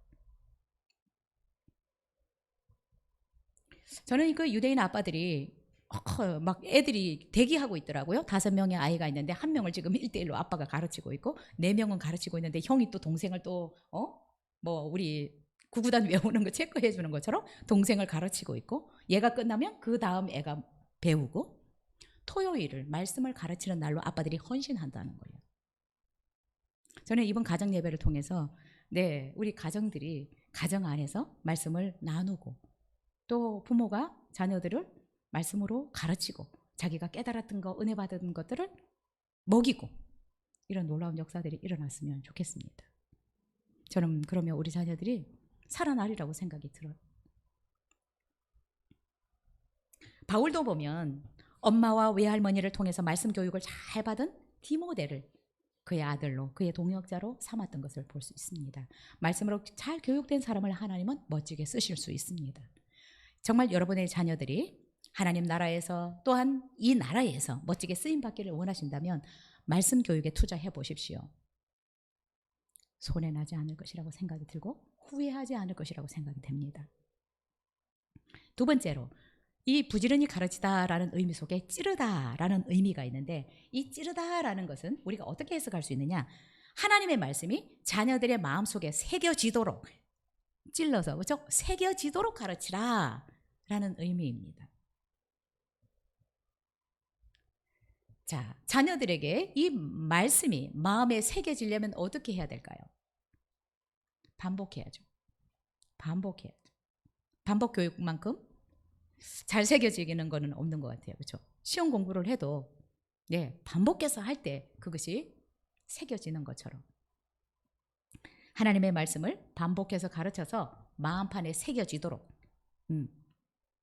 저는 그 유대인 아빠들이 막 애들이 대기하고 있더라고요. 5명의 아이가 있는데 1명을 지금 1대1로 아빠가 가르치고 있고 4명은 가르치고 있는데 형이 또 동생을 또 뭐 우리 구구단 외우는 거 체크해 주는 것처럼 동생을 가르치고 있고, 얘가 끝나면 그 다음 애가 배우고, 토요일을 말씀을 가르치는 날로 아빠들이 헌신한다는 거예요. 저는 이번 가정 예배를 통해서 우리 가정들이 가정 안에서 말씀을 나누고, 또 부모가 자녀들을 말씀으로 가르치고, 자기가 깨달았던 거, 은혜 받은 것들을 먹이고, 이런 놀라운 역사들이 일어났으면 좋겠습니다. 저는 그러면 우리 자녀들이 살아나리라고 생각이 들어요. 바울도 보면 엄마와 외할머니를 통해서 말씀 교육을 잘 받은 디모데를 그의 아들로, 그의 동역자로 삼았던 것을 볼 수 있습니다. 말씀으로 잘 교육된 사람을 하나님은 멋지게 쓰실 수 있습니다. 정말 여러분의 자녀들이 하나님 나라에서, 또한 이 나라에서 멋지게 쓰임받기를 원하신다면 말씀 교육에 투자해 보십시오. 손해나지 않을 것이라고 생각이 들고 후회하지 않을 것이라고 생각이 됩니다. 두 번째로, 이 부지런히 가르치다라는 의미 속에 찌르다라는 의미가 있는데, 이 찌르다라는 것은 우리가 어떻게 해석할 수 있느냐, 하나님의 말씀이 자녀들의 마음속에 새겨지도록, 찔러서, 그렇죠? 새겨지도록 가르치라 라는 의미입니다. 자, 자녀들에게 이 말씀이 마음에 새겨지려면 어떻게 해야 될까요? 반복해야죠. 반복해야죠. 반복 교육만큼 잘 새겨지는 거는 없는 것 같아요. 그렇죠? 시험 공부를 해도 반복해서 할 때 그것이 새겨지는 것처럼 하나님의 말씀을 반복해서 가르쳐서 마음판에 새겨지도록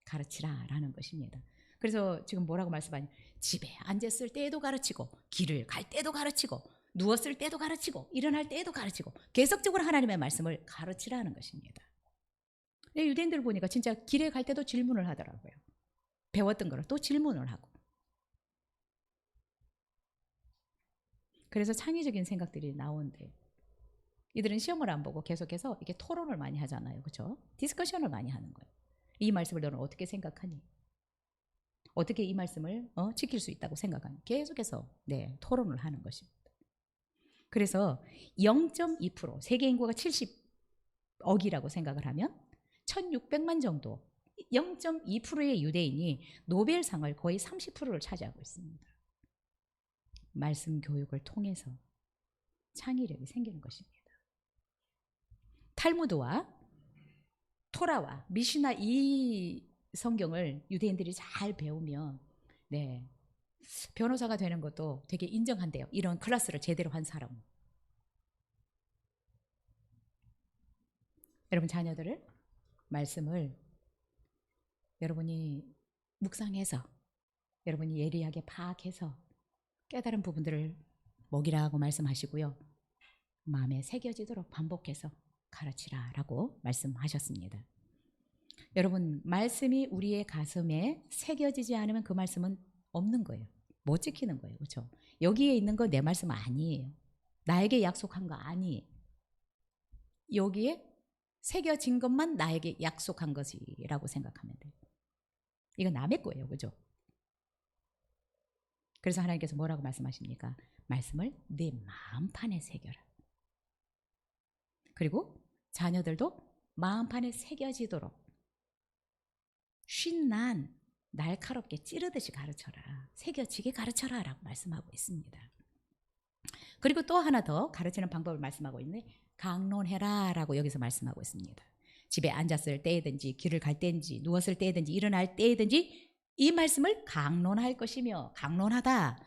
가르치라라는 것입니다. 그래서 지금 뭐라고 말씀하니, 집에 앉았을 때에도 가르치고, 길을 갈 때도 가르치고, 누웠을 때도 가르치고, 일어날 때에도 가르치고, 계속적으로 하나님의 말씀을 가르치라는 것입니다. 유대인들 보니까 진짜 길에 갈 때도 질문을 하더라고요. 배웠던 거를 또 질문을 하고. 그래서 창의적인 생각들이 나오는데, 이들은 시험을 안 보고 계속해서 이렇게 토론을 많이 하잖아요. 그렇죠? 디스커션을 많이 하는 거예요. 이 말씀을 너는 어떻게 생각하니? 어떻게 이 말씀을 지킬 수 있다고 생각하니? 계속해서 토론을 하는 것입니다. 그래서 0.2%, 세계 인구가 70억이라고 생각을 하면 1600만 정도, 0.2%의 유대인이 노벨상을 거의 30%를 차지하고 있습니다. 말씀 교육을 통해서 창의력이 생기는 것입니다. 탈무드와 토라와 미시나, 이 성경을 유대인들이 잘 배우면 변호사가 되는 것도 되게 인정한대요. 이런 클래스를 제대로 한 사람은. 여러분 자녀들을, 말씀을 여러분이 묵상해서, 여러분이 예리하게 파악해서 깨달은 부분들을 먹이라고 말씀하시고요, 마음에 새겨지도록 반복해서 가르치라라고 말씀하셨습니다. 여러분, 말씀이 우리의 가슴에 새겨지지 않으면 그 말씀은 없는 거예요. 못 지키는 거예요. 그렇죠? 여기에 있는 거 내 말씀 아니에요. 나에게 약속한 거 아니에요. 여기에 새겨진 것만 나에게 약속한 것이라고 생각하면 돼요. 이건 남의 거예요. 그죠? 그래서 하나님께서 뭐라고 말씀하십니까? 말씀을 내 마음판에 새겨라. 그리고 자녀들도 마음판에 새겨지도록 쉰난 날카롭게 찌르듯이 가르쳐라, 새겨지게 가르쳐라 라고 말씀하고 있습니다. 그리고 또 하나 더 가르치는 방법을 말씀하고 있는데, 강론해라 라고 여기서 말씀하고 있습니다. 집에 앉았을 때든지, 길을 갈 때든지, 누웠을 때든지, 일어날 때든지 이 말씀을 강론할 것이며, 강론하다.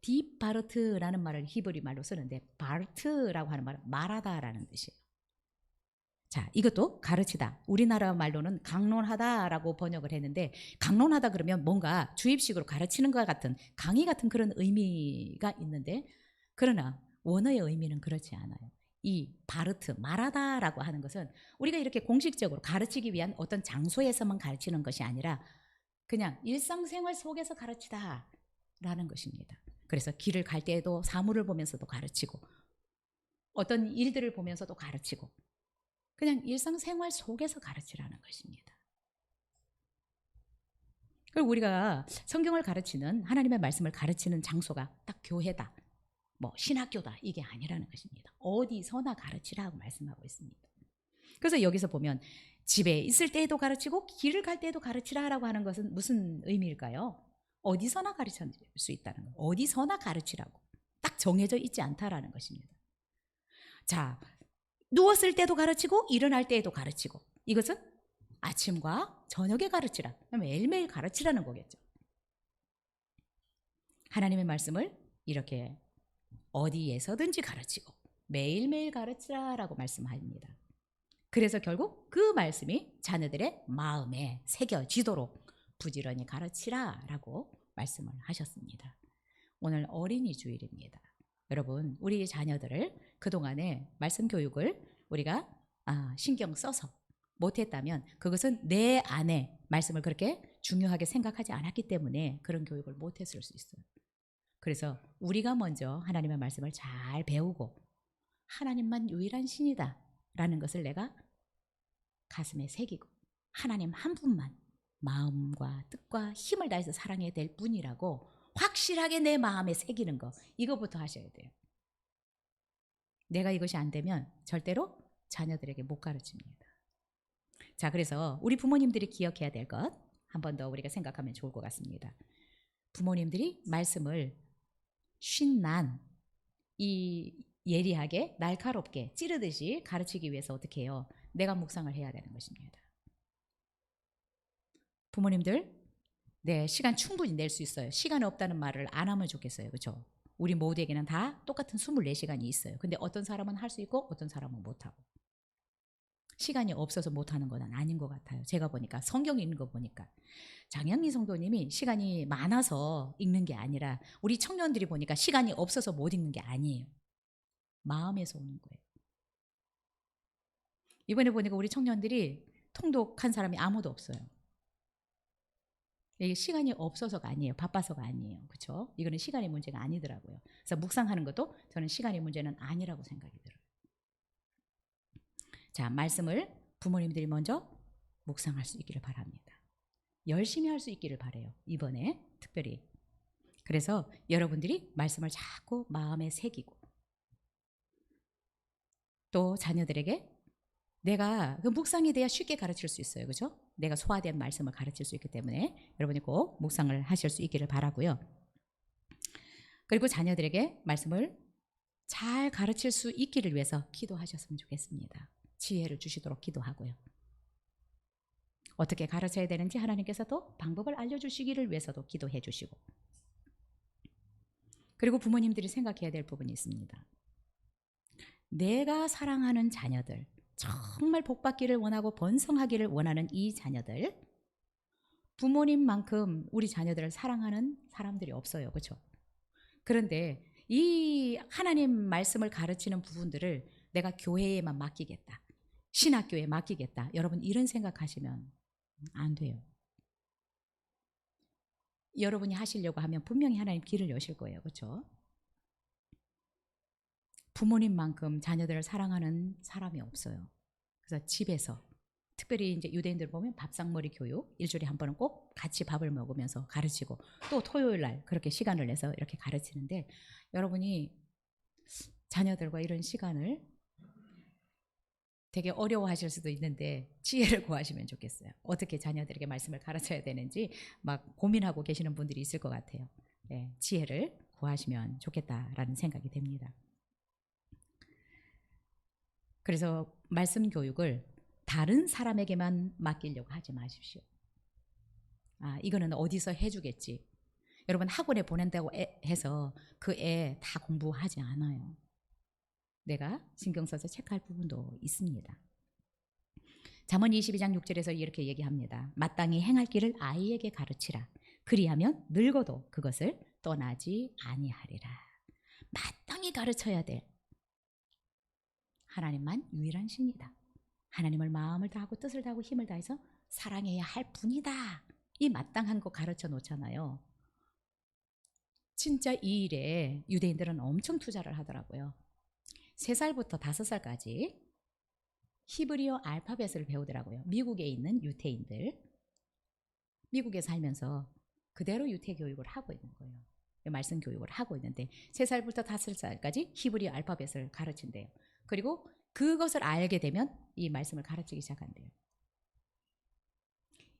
디바르트라는 말을 히브리 말로 쓰는데, 바르트라고 하는 말은 말하다라는 뜻이에요. 자, 이것도 가르치다. 우리나라 말로는 강론하다라고 번역을 했는데, 강론하다 그러면 뭔가 주입식으로 가르치는 것 같은, 강의 같은 그런 의미가 있는데, 그러나 원어의 의미는 그렇지 않아요. 이 바르트, 말하다라고 하는 것은 우리가 이렇게 공식적으로 가르치기 위한 어떤 장소에서만 가르치는 것이 아니라 그냥 일상생활 속에서 가르치다라는 것입니다. 그래서 길을 갈 때에도 사물을 보면서도 가르치고 어떤 일들을 보면서도 가르치고 그냥 일상생활 속에서 가르치라는 것입니다. 그리고 우리가 성경을 가르치는 하나님의 말씀을 가르치는 장소가 딱 교회다. 뭐 신학교다. 이게 아니라는 것입니다. 어디서나 가르치라고 말씀하고 있습니다. 그래서 여기서 보면 집에 있을 때에도 가르치고 길을 갈 때에도 가르치라라고 하는 것은 무슨 의미일까요? 어디서나 가르칠 수 있다는 거. 어디서나 가르치라고. 딱 정해져 있지 않다라는 것입니다. 자, 누웠을 때도 가르치고 일어날 때에도 가르치고 이것은 아침과 저녁에 가르치라. 매일매일 가르치라는 거겠죠. 하나님의 말씀을 이렇게 어디에서든지 가르치고 매일매일 가르치라라고 말씀합니다. 그래서 결국 그 말씀이 자녀들의 마음에 새겨지도록 부지런히 가르치라라고 말씀을 하셨습니다. 오늘 어린이 주일입니다. 여러분, 우리 자녀들을 그동안에 말씀 교육을 우리가 신경 써서 못했다면 그것은 내 안에 말씀을 그렇게 중요하게 생각하지 않았기 때문에 그런 교육을 못했을 수 있어요. 그래서 우리가 먼저 하나님의 말씀을 잘 배우고 하나님만 유일한 신이다 라는 것을 내가 가슴에 새기고 하나님 한 분만 마음과 뜻과 힘을 다해서 사랑해야 될 분이라고 확실하게 내 마음에 새기는 거, 이거부터 하셔야 돼요. 내가 이것이 안 되면 절대로 자녀들에게 못 가르칩니다. 자, 그래서 우리 부모님들이 기억해야 될 것 한 번 더 우리가 생각하면 좋을 것 같습니다. 부모님들이 말씀을 쉰난 이 예리하게 날카롭게 찌르듯이 가르치기 위해서 어떻게 해요? 내가 묵상을 해야 되는 것입니다. 부모님들, 네, 시간 충분히 낼 수 있어요. 시간이 없다는 말을 안 하면 좋겠어요. 그렇죠? 우리 모두에게는 다 똑같은 24시간이 있어요. 근데 어떤 사람은 할 수 있고 어떤 사람은 못하고. 시간이 없어서 못하는 건 아닌 것 같아요. 제가 보니까 성경 읽는 거 보니까 장영민 성도님이 시간이 많아서 읽는 게 아니라 우리 청년들이 보니까 시간이 없어서 못 읽는 게 아니에요. 마음에서 오는 거예요. 이번에 보니까 우리 청년들이 통독한 사람이 아무도 없어요. 이게 시간이 없어서가 아니에요. 바빠서가 아니에요. 그렇죠? 이거는 시간의 문제가 아니더라고요. 그래서 묵상하는 것도 저는 시간의 문제는 아니라고 생각이 들어요. 자, 말씀을 부모님들이 먼저 묵상할 수 있기를 바랍니다. 열심히 할 수 있기를 바라요. 이번에 특별히. 그래서 여러분들이 말씀을 자꾸 마음에 새기고 또 자녀들에게 내가 그 묵상에 대해 쉽게 가르칠 수 있어요. 그렇죠? 내가 소화된 말씀을 가르칠 수 있기 때문에 여러분이 꼭 묵상을 하실 수 있기를 바라고요. 그리고 자녀들에게 말씀을 잘 가르칠 수 있기를 위해서 기도하셨으면 좋겠습니다. 지혜를 주시도록 기도하고요. 어떻게 가르쳐야 되는지 하나님께서도 방법을 알려주시기를 위해서도 기도해 주시고, 그리고 부모님들이 생각해야 될 부분이 있습니다. 내가 사랑하는 자녀들, 정말 복받기를 원하고 번성하기를 원하는 이 자녀들, 부모님만큼 우리 자녀들을 사랑하는 사람들이 없어요. 그렇죠? 그런데 이 하나님 말씀을 가르치는 부분들을 내가 교회에만 맡기겠다, 신학교에 맡기겠다, 여러분 이런 생각하시면 안 돼요. 여러분이 하시려고 하면 분명히 하나님 길을 여실 거예요. 그렇죠? 부모님만큼 자녀들을 사랑하는 사람이 없어요. 그래서 집에서 특별히 이제 유대인들 보면 밥상머리 교육, 일주일에 한 번은 꼭 같이 밥을 먹으면서 가르치고 또 토요일 날 그렇게 시간을 내서 이렇게 가르치는데, 여러분이 자녀들과 이런 시간을 되게 어려워하실 수도 있는데 지혜를 구하시면 좋겠어요. 어떻게 자녀들에게 말씀을 가르쳐야 되는지 막 고민하고 계시는 분들이 있을 것 같아요. 네, 지혜를 구하시면 좋겠다라는 생각이 됩니다. 그래서 말씀 교육을 다른 사람에게만 맡기려고 하지 마십시오. 이거는 어디서 해주겠지. 여러분 학원에 보낸다고 해서 그 애 다 공부하지 않아요. 내가 신경 써서 체크할 부분도 있습니다. 잠언 22장 6절에서 이렇게 얘기합니다. 마땅히 행할 길을 아이에게 가르치라. 그리하면 늙어도 그것을 떠나지 아니하리라. 마땅히 가르쳐야 돼. 하나님만 유일한 신이다. 하나님을 마음을 다하고 뜻을 다하고 힘을 다해서 사랑해야 할 분이다. 이 마땅한 거 가르쳐 놓잖아요. 진짜 이 일에 유대인들은 엄청 투자를 하더라고요. 3살부터 5살까지 히브리어 알파벳을 배우더라고요. 미국에 있는 유태인들. 미국에 살면서 그대로 유태 교육을 하고 있는 거예요. 말씀 교육을 하고 있는데 3살부터 5살까지 히브리어 알파벳을 가르친대요. 그리고 그것을 알게 되면 이 말씀을 가르치기 시작한대요.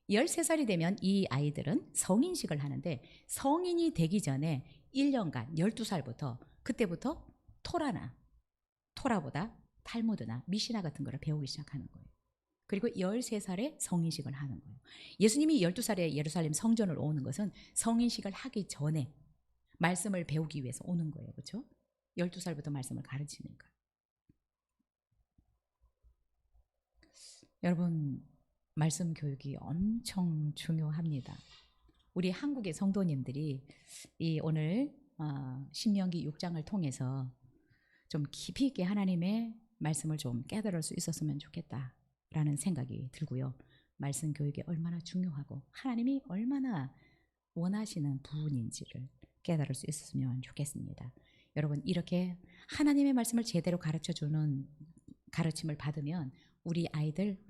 13살이 되면 이 아이들은 성인식을 하는데 성인이 되기 전에 1년간 12살부터 그때부터 토라보다 탈무드나 미시나 같은 거를 배우기 시작하는 거예요. 그리고 13살에 성인식을 하는 거예요. 예수님이 12살에 예루살렘 성전을 오는 것은 성인식을 하기 전에 말씀을 배우기 위해서 오는 거예요. 그렇죠? 12살부터 말씀을 가르치니까. 여러분, 말씀 교육이 엄청 중요합니다. 우리 한국의 성도님들이 이 오늘 신명기 6장을 통해서 좀 깊이 있게 하나님의 말씀을 좀 깨달을 수 있었으면 좋겠다라는 생각이 들고요. 말씀 교육이 얼마나 중요하고 하나님이 얼마나 원하시는 부분인지를 깨달을 수 있었으면 좋겠습니다. 여러분, 이렇게 하나님의 말씀을 제대로 가르쳐주는 가르침을 받으면 우리 아이들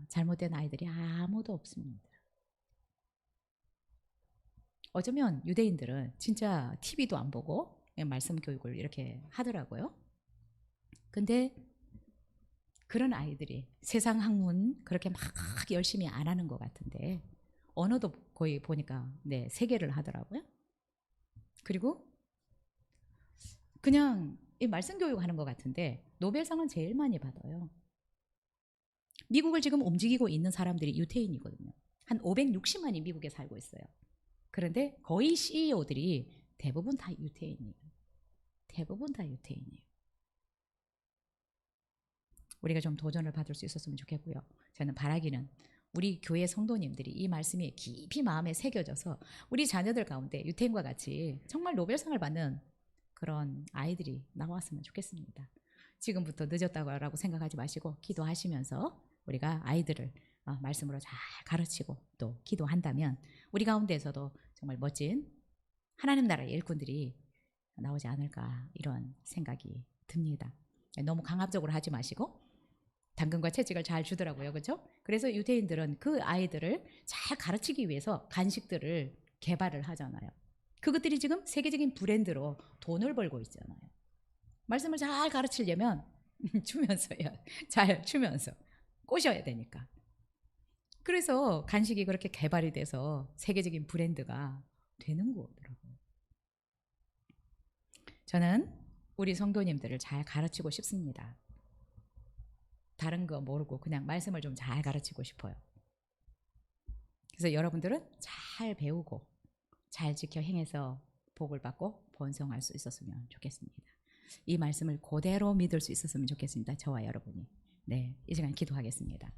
잘못된 아이들이 아무도 없습니다. 어쩌면 유대인들은 진짜 TV도 안 보고 말씀 교육을 이렇게 하더라고요. 근데 그런 아이들이 세상 학문 그렇게 막 열심히 안 하는 것 같은데 언어도 거의 보니까 3개를 하더라고요. 그리고 그냥 이 말씀 교육하는 것 같은데 노벨상은 제일 많이 받아요. 미국을 지금 움직이고 있는 사람들이 유태인이거든요. 한 560만이 미국에 살고 있어요. 그런데 거의 CEO들이 대부분 다 유태인이에요. 대부분 다 유태인이에요. 우리가 좀 도전을 받을 수 있었으면 좋겠고요. 저는 바라기는 우리 교회 성도님들이 이 말씀이 깊이 마음에 새겨져서 우리 자녀들 가운데 유태인과 같이 정말 노벨상을 받는 그런 아이들이 나왔으면 좋겠습니다. 지금부터 늦었다고 생각하지 마시고 기도하시면서 우리가 아이들을 말씀으로 잘 가르치고 또 기도한다면 우리 가운데에서도 정말 멋진 하나님 나라의 일꾼들이 나오지 않을까 이런 생각이 듭니다. 너무 강압적으로 하지 마시고 당근과 채찍을 잘 주더라고요. 그렇죠? 그래서 유대인들은 그 아이들을 잘 가르치기 위해서 간식들을 개발을 하잖아요. 그것들이 지금 세계적인 브랜드로 돈을 벌고 있잖아요. 말씀을 잘 가르치려면 잘 주면서 꼬셔야 되니까. 그래서 간식이 그렇게 개발이 돼서 세계적인 브랜드가 되는 거더라고요. 저는 우리 성도님들을 잘 가르치고 싶습니다. 다른 거 모르고 그냥 말씀을 좀 잘 가르치고 싶어요. 그래서 여러분들은 잘 배우고 잘 지켜 행해서 복을 받고 번성할 수 있었으면 좋겠습니다. 이 말씀을 그대로 믿을 수 있었으면 좋겠습니다. 저와 여러분이. 이 시간 기도하겠습니다.